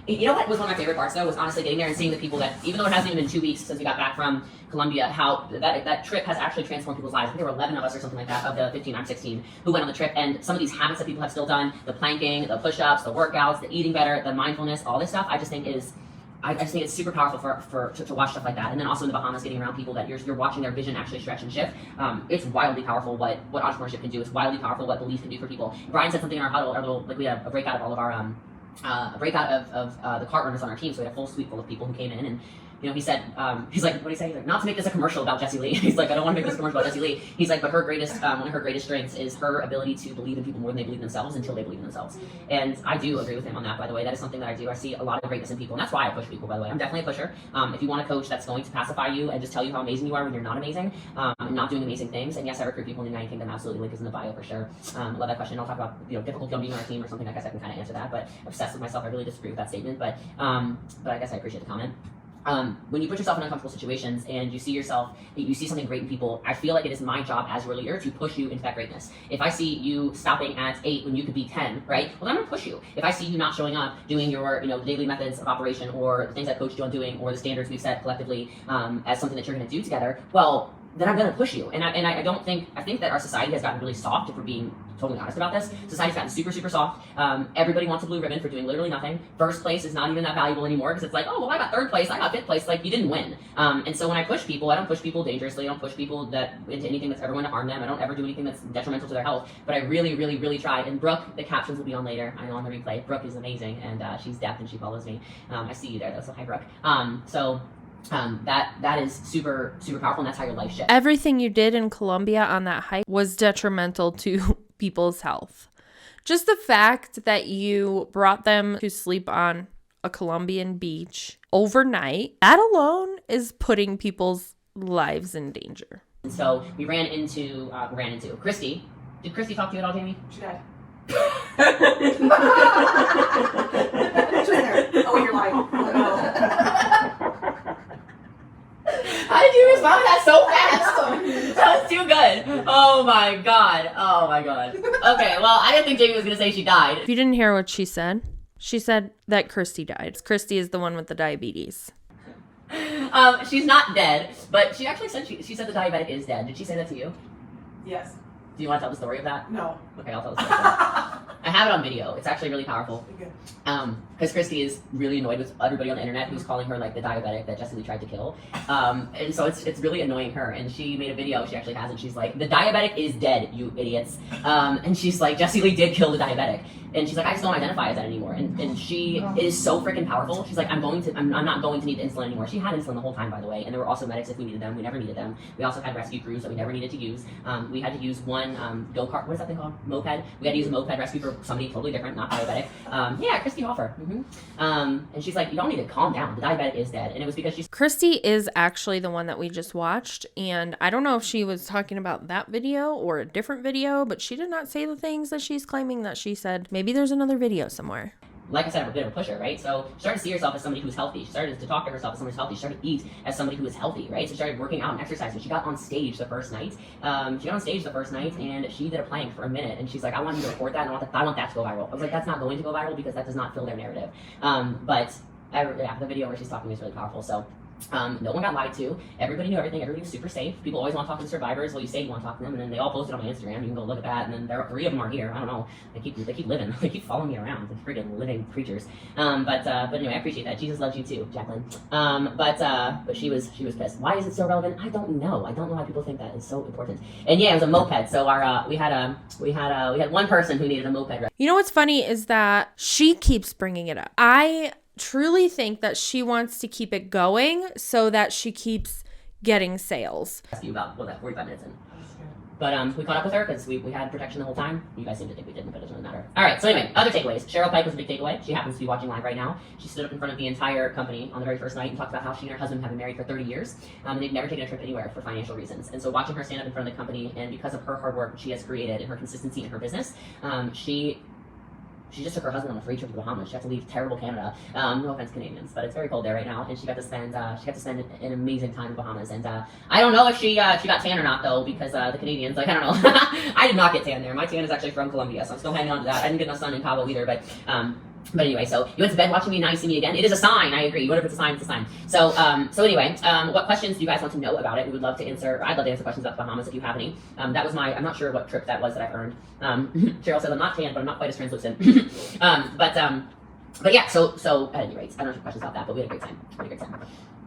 You know what was one of my favorite parts though, was honestly getting there and seeing the people that, even though it hasn't even been 2 weeks since we got back from Colombia, how that trip has actually transformed people's lives. I think there were 11 of us or something like that, of the 15, I'm 16, who went on the trip, and some of these habits that people have still done, the planking, the push-ups, the workouts, the eating better, the mindfulness, all this stuff, I just think it's super powerful to watch stuff like that. And then also in the Bahamas, getting around people that you're watching their vision actually stretch and shift. It's wildly powerful what entrepreneurship can do. It's wildly powerful what belief can do for people. Brian said something in our huddle, like we had a breakout of all of our a breakout of the cart runners on our team. So we had a full suite full of people who came in, and you know, he said, he's like, what did he say? He's like, not to make this a commercial about Jessie Lee. He's like, I don't want to make this a commercial about Jessie Lee. He's like, but her greatest, one of her greatest strengths is her ability to believe in people more than they believe in themselves until they believe in themselves. And I do agree with him on that, by the way. That is something that I do. I see a lot of greatness in people, and that's why I push people, by the way. I'm definitely a pusher. If you want a coach that's going to pacify you and just tell you how amazing you are when you're not amazing, and not doing amazing things, and yes, I recruit people in the United Kingdom, absolutely. Link is in the bio for sure. Love that question. I'll talk about, you know, difficulty on being on our team or something. I guess I can kind of answer that, but obsessed with myself, I really disagree with that statement, but I guess I appreciate the comment. When you put yourself in uncomfortable situations and you see yourself, you see something great in people, I feel like it is my job as your leader to push you into that greatness. If I see you stopping at 8 when you could be 10, right? Well, I'm gonna push you. If I see you not showing up, doing your, daily methods of operation, or the things I coached you on doing, or the standards we've set collectively as something that you're gonna do together, well, then I'm gonna push you. And I think that our society has gotten really soft, if we're being totally honest about this. Society's gotten super, super soft. Everybody wants a blue ribbon for doing literally nothing. First place is not even that valuable anymore, because it's like, oh, well, I got 3rd place, I got 5th place, like, you didn't win. And so when I push people, I don't push people dangerously, I don't push people into anything that's ever going to harm them, I don't ever do anything that's detrimental to their health, but I really, really, really try. And Brooke, the captions will be on later, I know on the replay. Brooke is amazing, and she's deaf and she follows me. I see you there though, so hi Brooke. That is super, super powerful, and that's how your life shifts. Everything you did in Colombia on that hike was detrimental to people's health. Just the fact that you brought them to sleep on a Colombian beach overnight, that alone is putting people's lives in danger. And so we ran into Christy. Did Christy talk to you at all, Jamie? She did. She was there. Oh, you're lying. How did you respond to that so fast? That was too good. Oh my god. Okay, well, I didn't think Jamie was going to say she died. If you didn't hear what she sasaid that Christy died. Christy is the one with the diabetes. She's not dead, but she actually said she said the diabetic is dead. Did she say that to you? Yes. Do you want to tell the story of that? No. Okay, I'll tell the story. I have it on video. It's actually really powerful. Okay. Because Christy is really annoyed with everybody on the internet who's calling her like the diabetic that Jessie Lee tried to kill. And so it's really annoying her. And she made a video, she actually has it. She's like, the diabetic is dead, you idiots. And she's like, Jessie Lee did kill the diabetic. And she's like, I just don't identify as that anymore. And she is so freaking powerful. She's like, I'm not going to need the insulin anymore. She had insulin the whole time, by the way. And there were also medics if we needed them. We never needed them. We also had rescue crews that we never needed to use. We had to use one go-kart, what is that thing called? Moped. We had to use a moped rescue for somebody totally different, not diabetic. Yeah, Christy Hoffer. And she's like, you don't need to calm down. The diabetic is dead. And it was because she's... Christy is actually the one that we just watched. And I don't know if she was talking about that video or a different video, but she did not say the things that she's claiming that she said. Maybe there's another video somewhere. Like I said, I'm a bit of a pusher, right? So she started to see herself as somebody who's healthy. She started to talk to herself as somebody who's healthy. She started to eat as somebody who is healthy, right? So she started working out and exercising. She got on stage the first night. And she did a plank for a minute. And she's like, I want you to record that. And I want that to go viral. I was like, that's not going to go viral because that does not fill their narrative. But the video where she's talking is really powerful. So no one got lied to. Everybody knew everything. Everybody was super safe. People always want to talk to the survivors. Well, you say you want to talk to them, and then they all posted on my Instagram. You can go look at that. And then there are 3 of them are here. I don't know. They keep living. They keep following me around. They're freaking living creatures. But anyway, I appreciate that. Jesus loves you too, Jacqueline. But she was pissed. Why is it so relevant? I don't know. I don't know why people think that is so important. And yeah, it was a moped. So we had one person who needed a moped. You know what's funny is that she keeps bringing it up. I truly think that she wants to keep it going so that she keeps getting sales. Ask you about 45 minutes in. But we caught up with her because we had protection the whole time. You guys seem to think we didn't, but it doesn't really matter. All right, so anyway, other takeaways. Cheryl Pike was a big takeaway. She happens to be watching live right now. She stood up in front of the entire company on the very first night and talked about how she and her husband have been married for 30 years. And they've never taken a trip anywhere for financial reasons. And so watching her stand up in front of the company, and because of her hard work she has created and her consistency in her business, she just took her husband on a free trip to the Bahamas. She had to leave terrible Canada. No offense, Canadians, but it's very cold there right now. And she got to spend an amazing time in the Bahamas. And I don't know if she got tan or not though, because the Canadians, like, I don't know. I did not get tan there. My tan is actually from Colombia, so I'm still hanging on to that. I didn't get enough sun in Cabo either, but anyway, so you went to bed watching me, now you see me again. It is a sign. I agree. What if it's a sign? It's a sign. So anyway, what questions do you guys want to know about it? We would love to answer. I'd love to answer questions about the Bahamas if you have any. That was I'm not sure what trip that was that I earned. Cheryl says I'm not tan, but I'm not quite as translucent. But yeah, so at any rate, I don't have questions about that, but we had a great time.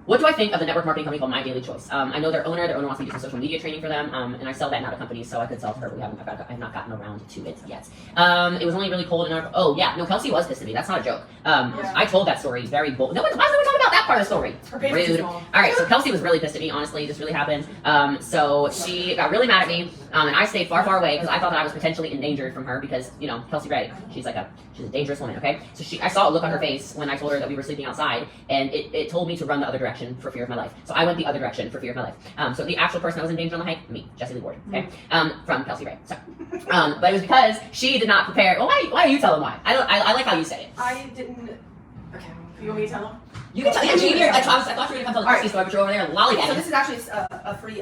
What do I think of the network marketing company called My Daily Choice? I know their owner wants me to do some social media training for them, and I sell that in other companies, so I could sell to her, but I have not gotten around to it yet. It was only really cold in Kelsey was pissed at me. That's not a joke. I told that story very bold. Why is no one talking about that part of the story? Rude. Alright, so Kelsey was really pissed at me, honestly. This really happened. So she got really mad at me, and I stayed far, far away because I thought that I was potentially endangered from her because, Kelsey Ray, she's a dangerous woman, okay? So I saw a look on her face when I told her that we were sleeping outside, and it told me to run the other direction for fear of my life. So I went the other direction for fear of my life. So the actual person that was in danger on the hike, me, Jessie Ward, okay? From Kelsey Ray. So, but it was because she did not prepare. Well, why are you telling why? I like how you say it. I didn't. Okay, you want me to tell them? You can tell. Yeah, Jamie. I thought you were gonna come tell the Christy story, but you're over there lollygagging. So this is actually a free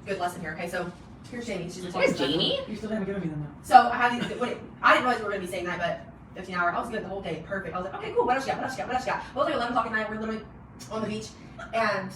good lesson here. Okay, so here's Jamie. She's Here's Jamie. You still haven't given me them though. So I had these. I didn't realize we were gonna be saying that, but 15 hour. I was good the whole day. Perfect. I was like, okay, cool. What else you got? Well, it's like 11 o'clock at night. We're literally on the beach, and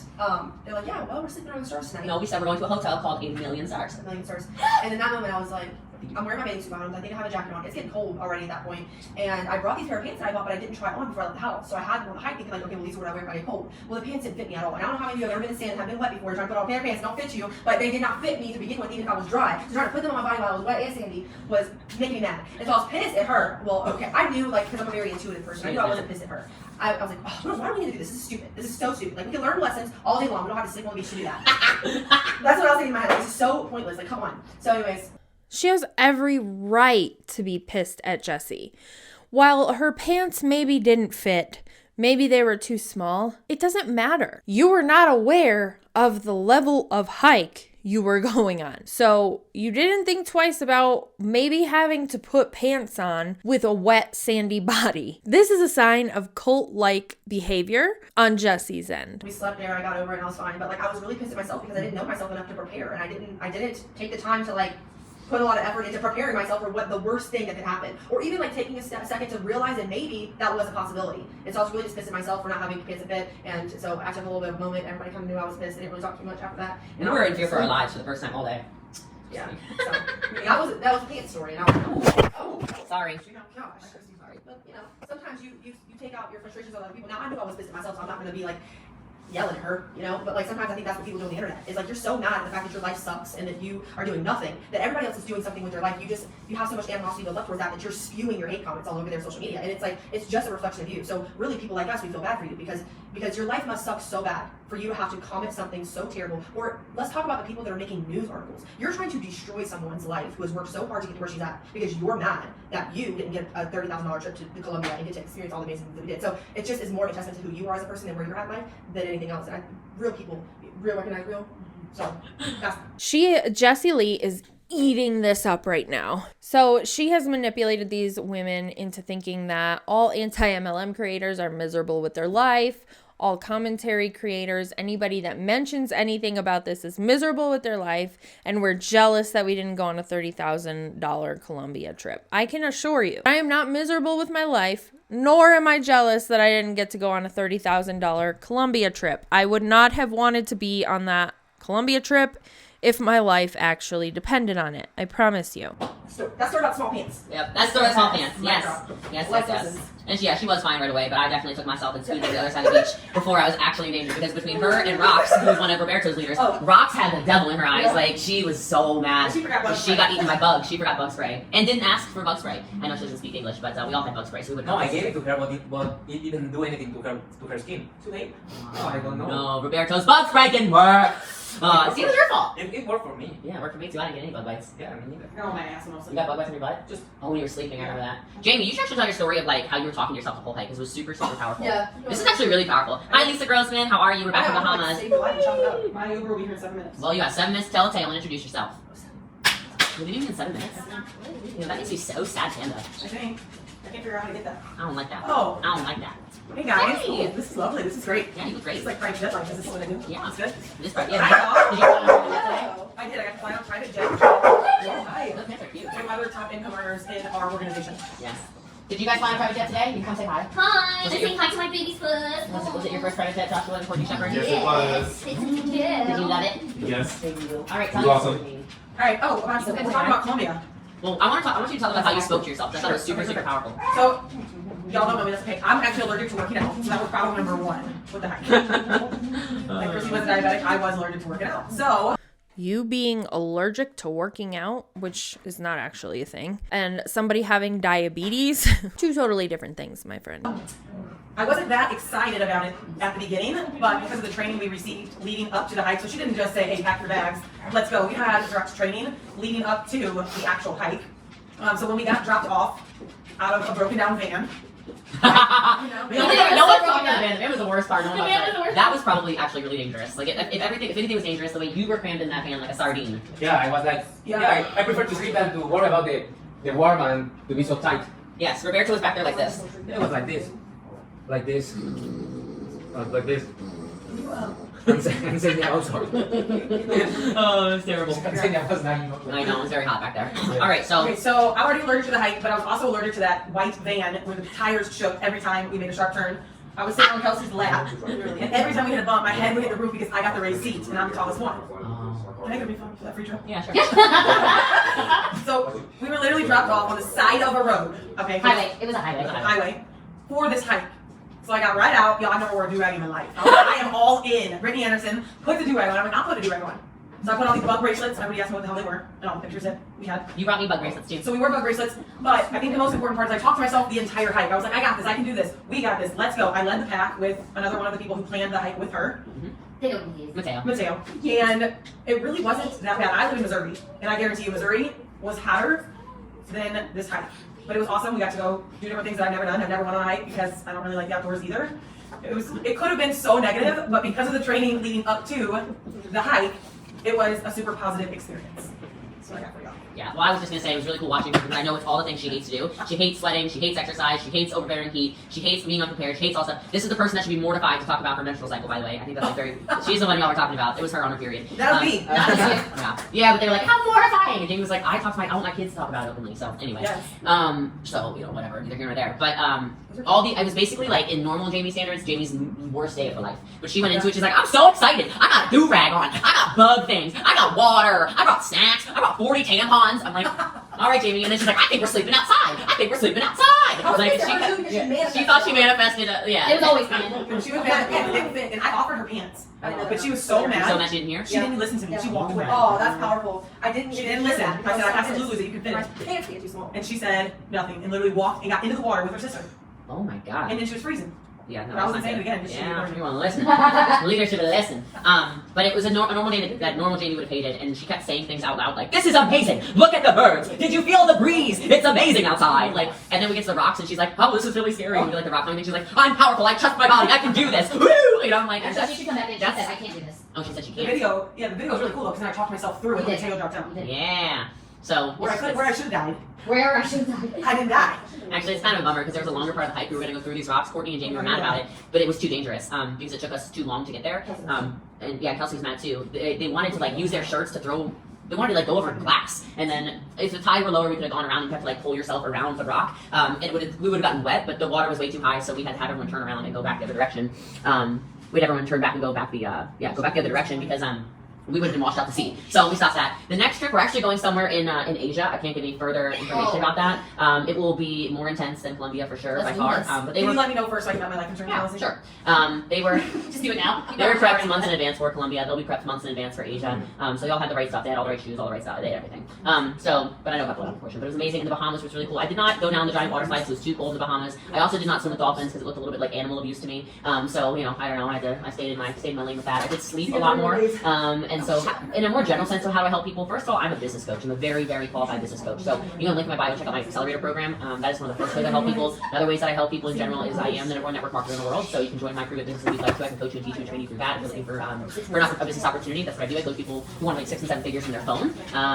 they're like, yeah, well, we're sleeping on the stars tonight. No, we said we're going to a hotel called 8 Million Stars. 8 Million Stars. And in that moment, I was like, I'm wearing my bathing suit bottoms. I think I have a jacket on. It's getting cold already at that point. And I brought these pair of pants that I bought, but I didn't try on before I left the house. So I had them on the hike thinking like, okay, well, these are what I wear if I get cold. Well, the pants didn't fit me at all. And I don't know how many of you have ever been in sand and have been wet before. Trying to put on a pair of pants that don't fit you, but they did not fit me to begin with, even if I was dry. So trying to put them on my body while I was wet and sandy was making me mad. And so I was pissed at her. Well, okay, I knew, like, because I'm a very intuitive person, I knew I wasn't pissed at her. I was like, oh, why do we need to do this? This is stupid. This is so stupid. Like, we can learn lessons all day long. We don't have to sleep on the beach to do that. That's what I was thinking in my head. This is so pointless. Like, come on. So anyways. She has every right to be pissed at Jessie. While her pants maybe didn't fit, maybe they were too small, it doesn't matter. You were not aware of the level of hike you were going on. So you didn't think twice about maybe having to put pants on with a wet, sandy body. This is a sign of cult-like behavior on Jessie's end. We slept there, I got over it and I was fine. But like, I was really pissed at myself because I didn't know myself enough to prepare, and I didn't take the time to like put a lot of effort into preparing myself for what the worst thing that could happen, or even like taking a second to realize that maybe that was a possibility. And so I was really just pissed at myself for not having pants that fit, and so I took a little bit of a moment. Everybody kind of knew I was pissed. I didn't really talk too much after that. And we were in fear for our lives for the first time all day. Yeah. So, I mean, that was a pants story, and I was like, oh, Sorry. you know, gosh. But you know, sometimes you take out your frustrations on other people. Now I knew I was pissed at myself, so I'm not going to be like yelling at her, you know, but like sometimes I think that's what people do on the internet. It's like you're so mad at the fact that your life sucks and that you are doing nothing, that everybody else is doing something with their life. You have so much animosity built up towards that you're spewing your hate comments all over their social media, and it's like it's just a reflection of you. So really, people like us, we feel bad for you because your life must suck so bad for you to have to comment something so terrible. Or let's talk about the people that are making news articles. You're trying to destroy someone's life who has worked so hard to get to where she's at because you're mad that you didn't get a $30,000 trip to Colombia and get to experience all the amazing things that we did. So it just is more of a testament to who you are as a person and where you're at in life than anything else. And real people, real recognize real. So that's Jessie Lee is eating this up right now. So she has manipulated these women into thinking that all anti-MLM creators are miserable with their life. All commentary creators, anybody that mentions anything about this is miserable with their life, and we're jealous that we didn't go on a $30,000 Colombia trip. I can assure you, I am not miserable with my life, nor am I jealous that I didn't get to go on a $30,000 Colombia trip. I would not have wanted to be on that Colombia trip if my life actually depended on it. I promise you. that story about small pants. Yep, that's the small pants. Yes. Yes, Life yes, yes. lessons. And she was fine right away, but I definitely took myself and scooted to the other side of the beach before I was actually in danger, because between her and Rox, who was one of Roberto's leaders, Rox had the devil in her eyes. Like, she was so mad. She forgot bug She got eaten by bugs. She forgot bug spray. And didn't ask for bug spray. I know she doesn't speak English, but we all had bug spray, so we would No, I gave it to her, but it didn't do anything to her skin. Too late. No, I don't know. No, Roberto's bug spray didn't work. See, it was your fault. It worked for me. Yeah, it worked for me too. I didn't get any bug bites. Yeah, me neither. Oh, my ass mostly. You got bug bites on your butt? Just when you were sleeping, I remember that. Jamie, you should actually tell your story of like how you were talking to yourself the whole hike, because it was super, super powerful. Yeah. This is actually really powerful. Hi, Lisa Grossman. How are you? We're back from Bahamas. Save your life and chop it up. My Uber will be here in 7 minutes. Well, you got 7 minutes to tell a tale and introduce yourself. We didn't even 7 minutes. You know, that makes me so sad, Panda. I think. I can't figure out how to get that. I don't like that. Oh. I don't like that. Hey guys. Hey. Oh, this is lovely. This is great. Yeah, you look great. It's like private jet life. Is this what I do? Yeah. It's good. This part, yeah. Hi, Did you fly on private jet today? I did. I got to fly on private jet. Hi. Those pants are cute. I'm other top income earners in our organization. Yes. Did you guys fly on private jet today? You can come say hi. Hi, Was I'm it your- saying hi to my baby's foot. Was it your first private jet, Joshua, and Courtney Shepherd? Yes, it was. It's a Did you love it? Yes. All right, It tell was me. awesome. All right. Oh, we're talking about Colombia. Well, I want you to tell them about how you spoke to yourself. I thought it was super, super powerful. So, y'all don't know me, that's okay. I'm actually allergic to working out. So that was problem number one. What the heck? Like Chrissy was diabetic, I was allergic to working out. So, You being allergic to working out, which is not actually a thing, and somebody having diabetes, two totally different things, my friend. I wasn't that excited about it at the beginning, but because of the training we received leading up to the hike, so she didn't just say, hey, pack your bags, let's go. We had direct training leading up to the actual hike. So when we got dropped off out of a broken down van, No one talked about the van. The van was the worst part. No one The talked van about was the it. worst That was probably actually really dangerous. Like, if anything was dangerous, the way you were crammed in that van like a sardine. yeah, I was like, Yeah. I prefer to sleep than to worry about the warm and to be so tight. Yes, Roberto was back there like this. It was like this, like this, like this. And saying also. Oh, it's terrible. I was not. I know, it's very hot back there. All right, so okay, so I'm already allergic to the hike, but I was also allergic to that white van where the tires shook every time we made a sharp turn. I was sitting on Kelsey's lap, and every time we hit a bump, my head would hit the roof because I got the raised seat, and I'm the tallest one. Can I get a refund for that free trip? yeah, sure. So we were literally dropped off on the side of a road. Okay. Highway. It was a highway. Highway for this hike. So I got right out. Y'all, I've never wore a do-rag in my life. I am all in. Brittany Anderson put the do-rag on. I'm like, I'll put a do-rag on. So I put all these bug bracelets. Everybody asked me what the hell they were, and all the pictures that we had. You brought me bug bracelets too. So we wore bug bracelets, but I think the most important part is I talked to myself the entire hike. I was like, I got this. I can do this. We got this. Let's go. I led the pack with another one of the people who planned the hike with her, Mateo. Mateo. And it really wasn't that bad. I live in Missouri, and I guarantee you Missouri was hotter than this hike. But it was awesome. We got to go do different things that I've never done. I've never went on a hike because I don't really like the outdoors either. It could have been so negative, but because of the training leading up to the hike, it was a super positive experience. That's what I got for y'all. Yeah, well, I was just gonna say it was really cool watching her because I know it's all the things she hates to do. She hates sweating, she hates exercise, she hates overbearing heat, she hates being unprepared, she hates all stuff. This is the person that should be mortified to talk about her menstrual cycle, by the way. I think that's like very. She's the one y'all were talking about. It was her on her period. That was me. Yeah, but they were like, how mortifying! And Jamie was like, I want my kids to talk about it openly. So anyway, Yes. so whatever, neither here nor there. But it was basically like in normal Jamie standards, Jamie's worst day of her life. But she went into it, she's like, I'm so excited. I got a do-rag on. I got bug things. I got water. I brought snacks. I brought 40 tampons. I'm like, all right, Jamie. And then she's like, I think we're sleeping outside. I think we're sleeping outside. I was like, she thought she manifested. It was always planned. She was mad, and I offered her pants. But she was so mad. So mad she didn't hear? She didn't listen to me. She walked away. Oh, that's powerful. She didn't listen. I said, I have some Lulus that you can finish. My pants get too small. And she said nothing and literally walked and got into the water with her sister. Oh my god. And then she was freezing. Yeah, no, But I wasn't saying it again. Yeah, you want to listen. Leader should have listened. But it was a normal day that normal Jamie would have hated, and she kept saying things out loud like, "This is amazing! Look at the birds! Did you feel the breeze? It's amazing outside!" Like, and then we get to the rocks, and she's like, "Oh, this is really scary." And we do like the rock thing. She's like, "I'm powerful. I trust my body. I can do this." Woo! You know, I'm like, So she should come back and she said, I can't do this. oh, she said she The can't. video was really cool though, because then I talked myself through it when the tail dropped down. Yeah. So Where I should have died. Where I should die. I didn't die. actually, it's kind of a bummer because there was a longer part of the hike. We were going to go through these rocks. Courtney and Jamie were mad about it, but it was too dangerous because it took us too long to get there. And yeah, Kelsey was mad too. They wanted to like use their shirts to throw. They wanted to like go over glass, and then if the tide were lower, we could have gone around and you have to like pull yourself around the rock. We would have gotten wet, but the water was way too high, so we had to have everyone turn around and go back the other direction. We had everyone turn back and go back the other direction because we would have been washed out to sea. So we stopped that. The next trip, we're actually going somewhere in Asia. I can't give any further information about that. It will be more intense than Colombia for sure, by far. But Can you let me know first so I can have my life insurance policy? Sure. They were just do it now. They were prepped months in advance for Colombia. They'll be prepped months in advance for Asia. So y'all had the right stuff. They had all the right shoes, all the right stuff. They had everything. But I know about the portion. But it was amazing. And the Bahamas was really cool. I did not go down the giant water slides. It was too cold in the Bahamas. I also did not swim with dolphins because it looked a little bit like animal abuse to me. I don't know. I stayed in my lane with that. I did sleep a lot more. And so in a more general sense of how do I help people, first of all, I'm a business coach. I'm a very, very qualified business coach. So you can link in my bio, check out my accelerator program. That is one of the first ways I help people. The other ways that I help people in general is I am the #1 network marketer in the world. So you can join my private business if you'd like to. I can coach you and teach you and train you through that. If you're looking for a business opportunity, that's what I do. I coach people who want to make 6 and 7 figures from their phone.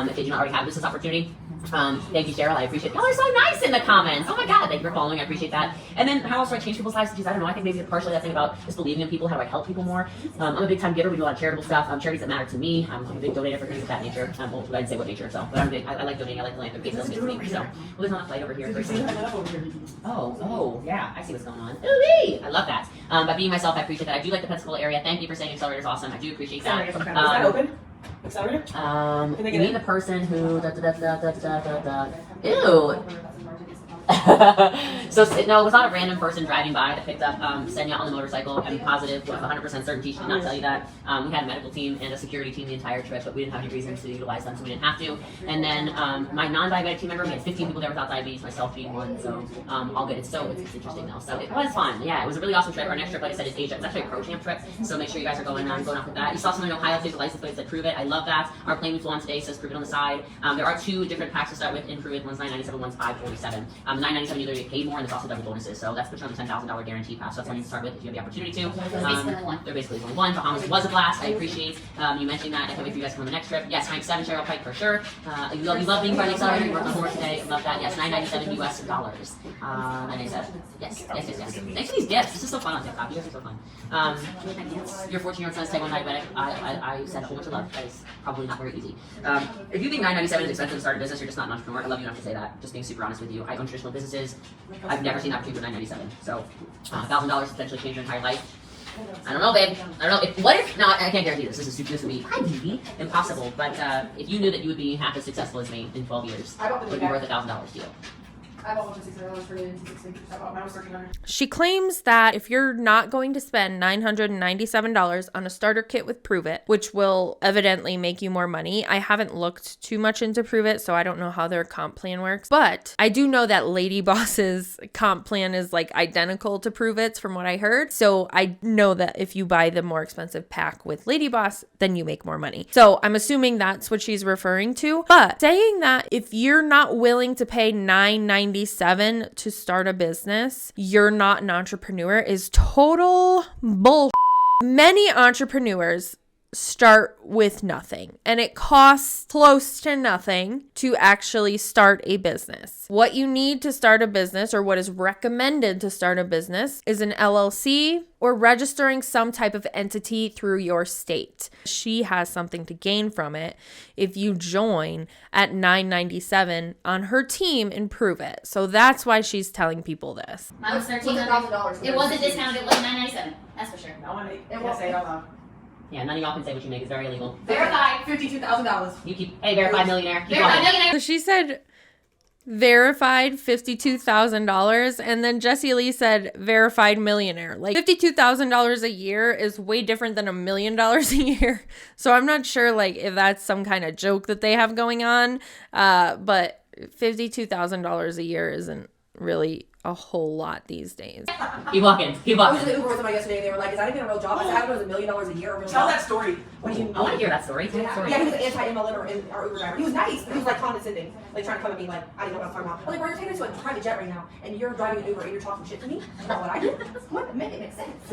If they do not already have a business opportunity. Thank you, Cheryl. I appreciate it. Y'all are so nice in the comments. Oh my god, thank you for following. I appreciate that. And then how else do I change people's lives? Because I don't know. I think maybe partially that thing about just believing in people. How do I help people more? I'm a big time giver. We do a lot of charitable stuff. Charities that matter to me. I'm a big donator for things of that nature. Well, I didn't say what nature, so but I'm big. I like donating. I like philanthropy. It feels good to me. So there's not a flight over here. Oh, yeah. I see what's going on. Ooh-wee! I love that. By being myself, I appreciate that. I do like the Pensacola area. Thank you for saying Accelerator's awesome. I do appreciate that. Is that open? Accelerator? You mean the person who Ew. So no, it was not a random person driving by that picked up Senya on the motorcycle. I'm positive with 100% certainty she did not tell you that. We had a medical team and a security team the entire trip, but we didn't have any reason to utilize them, so we didn't have to. And then my non-diabetic team member, we had 15 people there without diabetes, myself being one, so all good. It's interesting though. So it was fun. Yeah, it was a really awesome trip. Our next trip, like I said, is Asia. It's actually a pro champ trip, so make sure you guys are going off with that. You saw something in Ohio, the license plates that prove it. I love that. Our plane we flew on today says prove it on the side. There are 2 different packs to start with in prove it. One's $9.97, one's $5.47. The $9.97 you literally get paid more, and there's also double bonuses. So that's put you on the $10,000 guarantee pass. So that's one you can start with if you have the opportunity to. They're basically only one. Bahamas was a blast. I appreciate you mentioning that. I can't wait for you guys to come on the next trip. Yes, Hank 7, Cheryl Pike for sure. You love being part of the accelerator. You worked on homework today. Love that. Yes, $9.97 US dollars. 9.97. Yes. Thanks for these gifts. This is so fun on TikTok. You guys are so fun. Your 14-year-old son's type 1 diabetic. I said a whole bunch of love. That is probably not very easy. If you think $9.97 is expensive to start a business, you're just not an entrepreneur. I love you enough to say that. Just being super honest with you. I own traditional businesses. I've never seen an opportunity for $9.97. So $1,000 potentially change your entire life. I don't know, babe. I don't know. What if not? I can't guarantee this. This would be impossible. But if you knew that you would be half as successful as me in 12 years, it would be worth $1,000 to you. I bought one for $600 for the 6 figures. I bought mine was $1,300. She claims that if you're not going to spend $997 on a starter kit with Prove It, which will evidently make you more money. I haven't looked too much into Prove It, so I don't know how their comp plan works. But I do know that Lady Boss's comp plan is like identical to Prove It's from what I heard. So I know that if you buy the more expensive pack with Lady Boss, then you make more money. So I'm assuming that's what she's referring to. But saying that if you're not willing to pay $997 to start a business, you're not an entrepreneur is total bull. Many entrepreneurs start with nothing, and it costs close to nothing to actually start a business. What you need to start a business, or what is recommended to start a business, is an LLC or registering some type of entity through your state. She has something to gain from it if you join at $997 on her team and prove it. So that's why she's telling people this. Mine was $1,000. It wasn't discounted. It was $997. That's for sure. No one can't say it out loud. Yeah, none of y'all can say what you make. It's very illegal. Verified. $52,000. You keep, hey, verified millionaire. Keep Verified going. millionaire. So she said verified $52,000, and then Jessie Lee said verified millionaire. Like $52,000 a year is way different than $1 million a year. So I'm not sure like if that's some kind of joke that they have going on, but $52,000 a year isn't really a whole lot these days. Keep walking. Keep I was walking. in Uber with somebody yesterday, and they were like, "Is that even a real job?" I said, "I don't know, it was $1 million a year." Or real Tell job. that story. What do you mean? I want to hear that story. Tell that story. Yeah, he was an anti-MLM or Uber driver. He was nice, but he was like condescending, like trying to come at me like I didn't know what I was talking about. I'm like, "Bro, you're taking us to a private jet right now, and you're driving an Uber and you're talking shit to me about what I do? What? Make it make sense."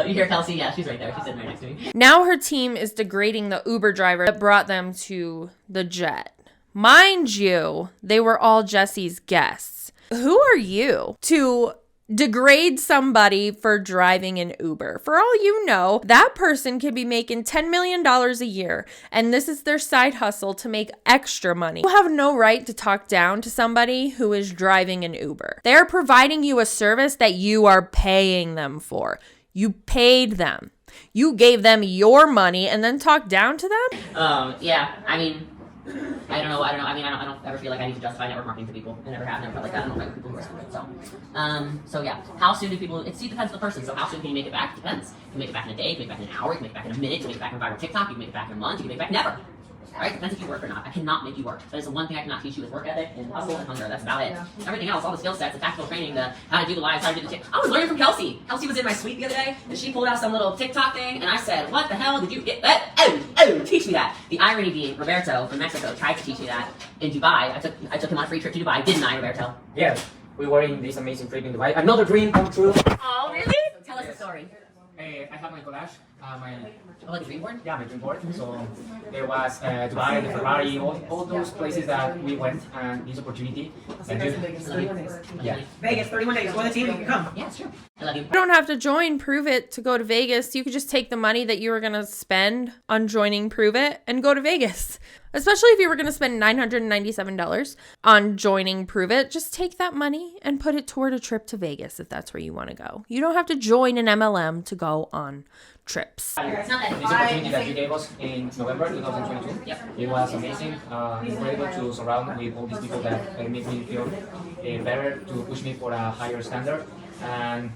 You hear Kelsey? Yeah, she's right there. She's sitting right next to me. Now her team is degrading the Uber driver that brought them to the jet. Mind you, they were all Jessie's guests. Who are you to degrade somebody for driving an Uber? For all you know, that person could be making $10 million a year, and this is their side hustle to make extra money. You have no right to talk down to somebody who is driving an Uber. They're providing you a service that you are paying them for. You paid them. You gave them your money and then talk down to them? Yeah, I mean, I don't know. I don't ever feel like I need to justify network marketing to people. I never have, never felt like that. I don't like people who are stupid. So yeah. How soon do people? It depends on the person. So how soon can you make it back? Depends. You can make it back in a day. You can make it back in an hour. You can make it back in a minute. You can make it back in viral TikTok. You can make it back in a month. You can make it back never. Right? Depends if you work or not. I cannot make you work. That is the one thing I cannot teach you is work ethic and hustle and hunger. That's about it. Yeah. Everything else, all the skill sets, the tactical training, the how to do the lives, how to do the TikTok. I was learning from Kelsey. Kelsey was in my suite the other day, and she pulled out some little TikTok thing, and I said, "What the hell did you get? Teach me that." The irony being, Roberto from Mexico tried to teach me that in Dubai. I took him on a free trip to Dubai, didn't I, Roberto? Yeah, we were in this amazing trip in Dubai. Another dream come true. Oh, really? So tell us the story. I have my collage, Oh, the dream board? my dream board. So there was Dubai, the Ferrari, all those places that we went, and this opportunity. And yeah. Vegas, 31 days. Join the team, you can come. Yeah, it's true. I love you. You don't have to join Prove It to go to Vegas. You could just take the money that you were going to spend on joining Prove It and go to Vegas. Especially if you were going to spend $997 on joining Prove It, just take that money and put it toward a trip to Vegas if that's where you want to go. You don't have to join an MLM to go on trips. It's not that This opportunity that you gave us in November 2022, it was amazing, incredible to surround with all these people that make me feel better, to push me for a higher standard, and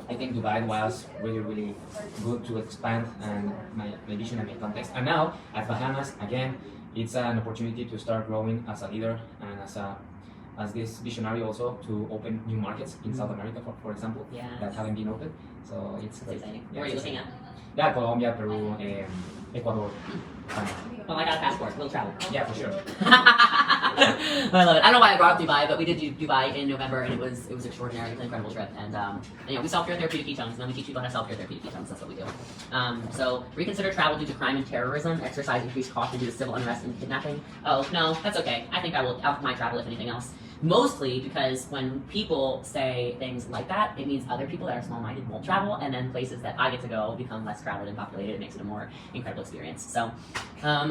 I think Dubai was really, really good to expand and my vision and my context. And now at Bahamas, again, it's an opportunity to start growing as a leader and as this visionary also to open new markets in South America, for example, Yeah. that haven't been open. So it's That's exciting. Yeah, Where are you it's looking at? Yeah, Colombia, Peru, Ecuador. Well, I got a passport. We'll travel. Yeah, for sure. I love it. I don't know why I brought up Dubai, but we did do Dubai in November, and it was extraordinary. It was an incredible trip, and we self-care therapeutic ketones, and then we teach people how to self-care therapeutic ketones. That's what we do. So reconsider travel due to crime and terrorism. Exercise increased caution due to civil unrest and kidnapping. Oh no, that's okay. I think I will up my travel if anything else. Mostly because when people say things like that, it means other people that are small-minded won't travel, and then places that I get to go become less crowded and populated. It makes it a more incredible experience. So,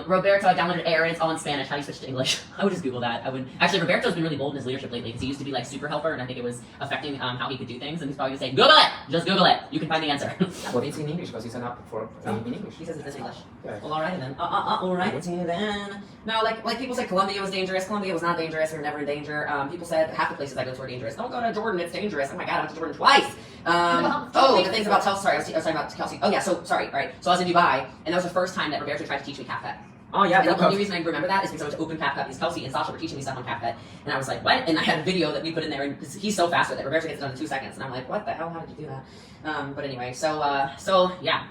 Roberto, I downloaded Air, and it's all in Spanish. How do you switch to English? I would just Google that. Actually, Roberto's been really bold in his leadership lately, because he used to be like super helper, and I think it was affecting how he could do things, and he's probably going to say, Google it! Just Google it! You can find the answer. But it's in English because it's an app for in English. He says it's in English. Yeah. Well, alrighty then. Alrighty then. No, like people say Colombia was dangerous. Colombia was not dangerous. We were never in danger. People said half the places I go to are dangerous. Don't go to Jordan, it's dangerous. Oh my god, I went to Jordan twice. The things about Kelsey. Sorry, I was talking about Kelsey. Oh yeah, so sorry, right. So I was in Dubai, and that was the first time that Roberto tried to teach me CapCut. Oh yeah, And the only reason I remember that is because I went to open CapCut because Kelsey and Sasha were teaching me stuff on CapCut, and I was like, what? And I had a video that we put in there, and he's so fast with it. Roberto gets it done in 2 seconds, and I'm like, what the hell? How did you do that? But anyway, so yeah.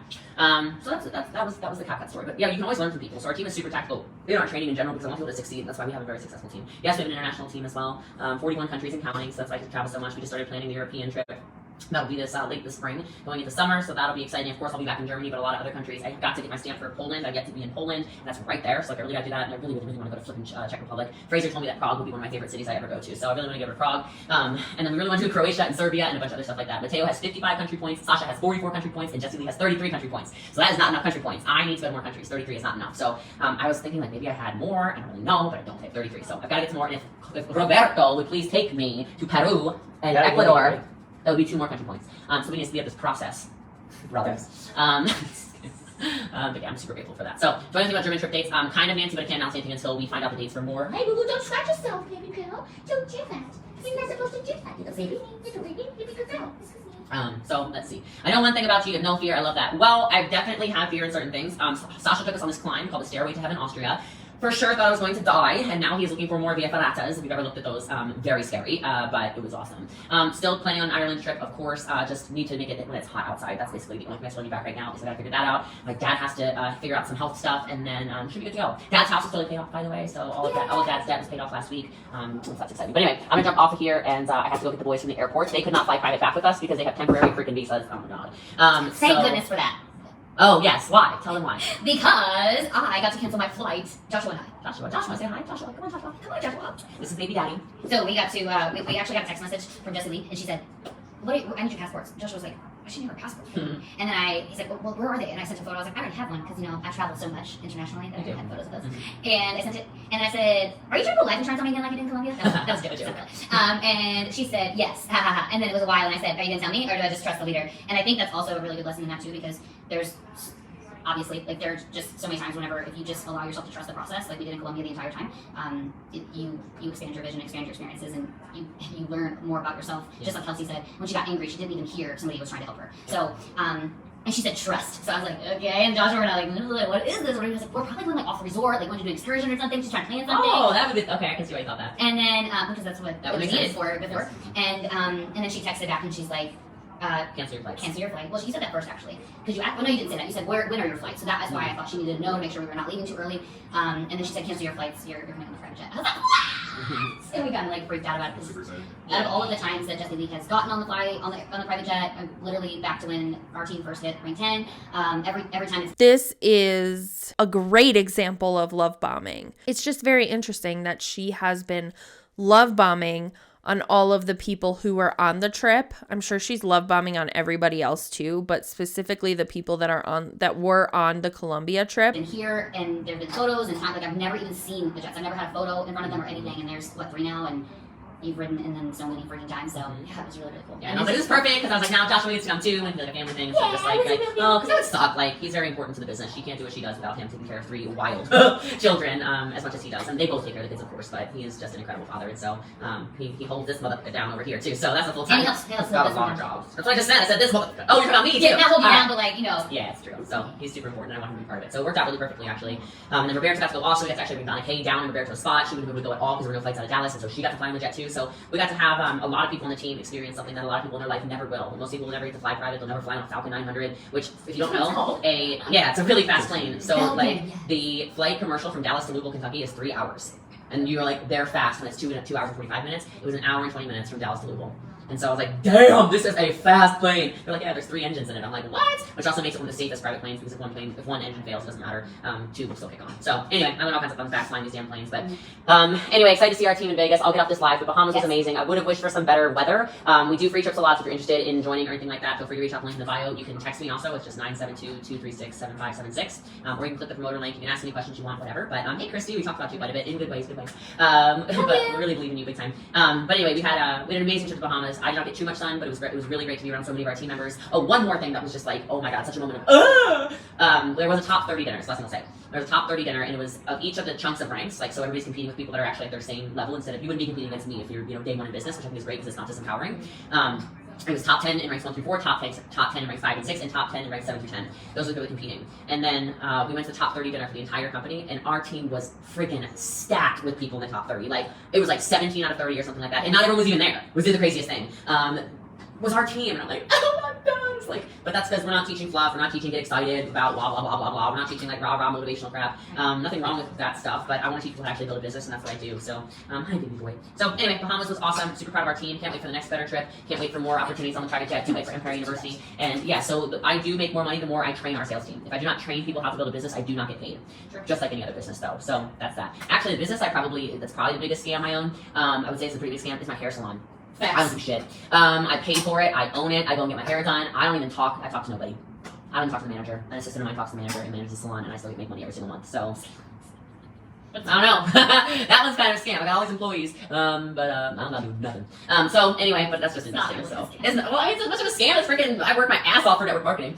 So that was the CapCut story. But yeah, you can always learn from people. So our team is super tactical in our training in general because I want people to succeed. And that's why we have a very successful team. Yes, we have an international team as well. 41 countries and counting. So that's why I can travel so much. We just started planning the European trip That'll be this late this spring, going into summer, so that'll be exciting. Of course, I'll be back in Germany, but a lot of other countries. I got to get my stamp for Poland. I've yet to be in Poland, and that's right there, so like, I really got to do that, and I really, really, really want to go to flipping Czech Republic. Fraser told me that Prague would be one of my favorite cities I ever go to, so I really want to go to Prague. And then we really want to do Croatia and Serbia and a bunch of other stuff like that. Mateo has 55 country points, Sasha has 44 country points, and Jessie Lee has 33 country points. So that is not enough country points. I need to go to more countries. 33 is not enough. So I was thinking like maybe I had more. I don't really know, but I don't have 33. So I've got to get some more. And if Roberto would please take me to Peru and Ecuador, that would be 2 more country points. So we need to speed up this process, brothers. But yeah, I'm super grateful for that. So, do anything about German trip dates? Kind of Nancy, but I can't announce anything until we find out the dates for more. Hey, boo boo, don't scratch yourself, baby girl. Don't do that. You're not supposed to do that, little baby. Little baby, good girl. So let's see. I know one thing about you, you have no fear. I love that. Well, I definitely have fear in certain things. Sasha took us on this climb called the Stairway to Heaven, Austria. For sure thought I was going to die, and now he's looking for more via ferratas. If you've ever looked at those, very scary, but it was awesome. Still planning on an Ireland trip, of course. Just need to make it when it's hot outside. That's basically the only thing that's holding me back right now, is I gotta figure that out. My dad has to figure out some health stuff, and then should be good to go. Dad's house is totally paid off, by the way, so all of Dad's debt was paid off last week. So that's exciting. But anyway, I'm gonna jump off of here, and I have to go get the boys from the airport. They could not fly private back with us because they have temporary freaking visas. Oh my god. Thank goodness for that. Oh yes, why? Tell them why. Because I got to cancel my flight. Joshua and I. Joshua, say hi. Joshua, come on, Joshua. Come on, Joshua. This is baby daddy. So we got to, we actually got a text message from Jessie Lee, and she said, I need your passports. Joshua was like, I should have a passport. And then he's like, well, where are they? And I sent a photo. I was like, I already have one, because, I travel so much internationally that I have photos of those. And I sent it, and I said, are you trying to put life insurance on me again like you did in Colombia? That was a joke. And she said, yes, ha ha ha. And then it was a while, and I said, are you going to tell me, or do I just trust the leader? And I think that's also a really good lesson in that, too, because there's obviously, like, there's just so many times whenever, if you just allow yourself to trust the process, like we did in Colombia the entire time, you expand your vision, expand your experiences, and you learn more about yourself. Just like Kelsey said, when she got angry, she didn't even hear somebody was trying to help her. So, and she said trust. So I was like, okay. And Joshua and I were like, what is this? He was like, we're probably going like off the resort, like going to do an excursion or something, just trying to plan something. Oh, that would be okay. I can see why you thought that. And then because that's what that it was needed for before. Yes. And then she texted back and she's like, cancel your flight. Cancel your flight. Well, she said that first, actually. Because no, you didn't say that. You said, when are your flights? So that is why I thought she needed to know to make sure we were not leaving too early. And then she said, cancel your flights. You're coming on the private jet. I was like, what? And we kind of like freaked out about it. Because out of all of the times that Jessie Lee has gotten on the flight, on the private jet, literally back to when our team first hit rank 10, every time it's... This is a great example of love bombing. It's just very interesting that she has been love bombing on all of the people who were on the trip. I'm sure she's love bombing on everybody else too, but specifically the people that were on the Colombia trip. And here, and there've been photos and time, like I've never even seen the jets. I've never had a photo in front of them or anything, and there's, 3 now, and you've ridden in them so many freaking times, so yeah, it was really, really cool. Yeah, and I was like, this is perfect, because I was like, now Joshua needs to come too, and like a family thing, so just because that would suck. Like, he's very important to the business. She can't do what she does without him taking care of 3 wild children, as much as he does. And they both take care of the kids, of course, but he is just an incredible father, and so he holds this motherfucker down over here too. So that's a full time. And he helps got a lot of jobs. That's what I just said. I said this motherfucker. Oh, you're talking about me too. Yeah, not holding down, but Yeah, it's true. So he's super important, and I want him to be part of it. So it worked out really perfectly, actually. And then Roberto got to go off, so we got to actually bring Donna Kay down in Roberto's spot. She wouldn't be able to go at all because there were no flights out of Dallas, and so she got to fly on the jet too. So we got to have a lot of people on the team experience something that a lot of people in their life never will. Most people will never get to fly private. They'll never fly on a Falcon 900, which, if you don't know, it's a really fast plane. So the flight commercial from Dallas to Louisville, Kentucky is 3 hours. And you're like, they're fast when it's 2 hours and 45 minutes. It was 1 hour and 20 minutes from Dallas to Louisville. And so I was like, damn, this is a fast plane. They're like, yeah, there's 3 engines in it. I'm like, what? Which also makes it one of the safest private planes, because if one engine fails, it doesn't matter. 2 will still kick on. So anyway, I went all kinds of fun facts flying these damn planes. But anyway, excited to see our team in Vegas. I'll get off this live. The Bahamas was amazing. I would have wished for some better weather. We do free trips a lot, so if you're interested in joining or anything like that, feel free to reach out to the link in the bio. You can text me also. It's just 972-236-7576. Or you can click the promoter link. You can ask any questions you want, whatever. But hey, Christy, we talked about you quite a bit in good ways, but we really believe in you big time. But anyway, we had an amazing trip to the Bahamas. I did not get too much sun, but it was really great to be around so many of our team members. Oh, one more thing that was just like, oh my god, such a moment of there was a top 30 dinner. So that's what I'll say. There was a top 30 dinner, and it was of each of the chunks of ranks. Like, so everybody's competing with people that are actually at their same level, instead of, you wouldn't be competing against me if you're day 1 in business, which I think is great because it's not disempowering. It was top 10 in ranks 1 through 4, top 10 in ranks 5 and 6, and top 10 in ranks 7 through 10. Those were really competing. And then we went to the top 30 dinner for the entire company, and our team was freaking stacked with people in the top 30. Like, it was like 17 out of 30 or something like that, and not everyone was even there. It was the craziest thing. Was our team, and I'm like, oh my god, it's like, but but that's because we're not teaching fluff. We're not teaching get excited about blah, blah, blah, blah, blah. We're not teaching like rah, rah, motivational crap. Nothing wrong with that stuff, but I want to teach people how to actually build a business, and that's what I do. So, hi, baby boy. So, anyway, Bahamas was awesome. Super proud of our team. Can't wait for the next better trip. Can't wait for more opportunities on the Private Jet. Can't wait for Empire University. And yeah, so I do make more money the more I train our sales team. If I do not train people how to build a business, I do not get paid. Just like any other business, though. So, that's that. Actually, the business that's probably the biggest scam I own. I would say it's a pretty big scam. Is my hair salon. I don't do shit. I paid for it. I own it. I go and get my hair done. I don't even talk. I talk to nobody. I don't even talk to the manager. An assistant of mine talks to the manager and manages the salon, and I still get make money every single month. So, I don't know. That one's kind of a scam. I got all these employees, but I'm not doing nothing. So anyway, but that's just investing. So it's much of a scam. It's freaking. I work my ass off for network marketing.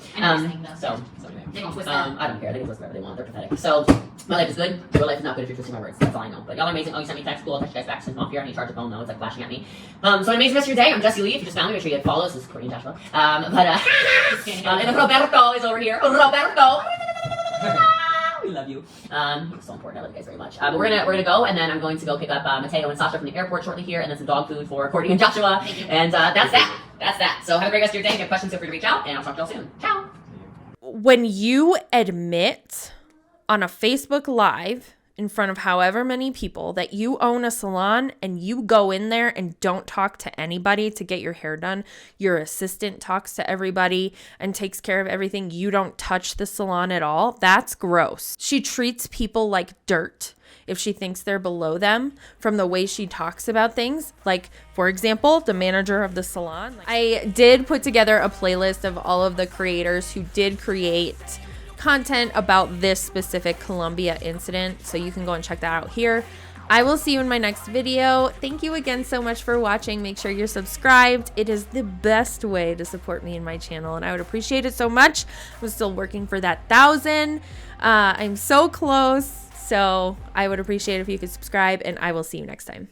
So anyway. I don't care. They can twist whatever they want. They're pathetic. So my life is good. Your life is not good if you're twisting my words. That's all I know. But y'all are amazing. Oh, you sent me text. Cool. I'll text you guys back soon. Off here. I need to charge the phone though. It's like flashing at me. So an amazing rest of your day. I'm Jessie Lee. If you just found me, make sure you hit follow. This is Courtney and Joshua. And Roberto is over here. Roberto. We love you. You're so important. I love you guys very much. But we're gonna go, and then I'm going to go pick up Mateo and Sasha from the airport shortly here, and then some dog food for Courtney and Joshua. And that's that. That's that. So have a great rest of your day. If you have questions, feel free to reach out, and I'll talk to y'all soon. Ciao. When you admit on a Facebook Live in front of however many people that you own a salon and you go in there and don't talk to anybody to get your hair done, your assistant talks to everybody and takes care of everything, you don't touch the salon at all, that's gross. She treats people like dirt if she thinks they're below them from the way she talks about things. Like, for example, the manager of the salon. I did put together a playlist of all of the creators who did create content about this specific Colombia incident, so you can go and check that out here. I will see you in my next video. Thank you again so much for watching. Make sure you're subscribed. It is the best way to support me and my channel, and I would appreciate it so much. I'm still working for that 1,000. I'm so close, so I would appreciate it if you could subscribe, and I will see you next time.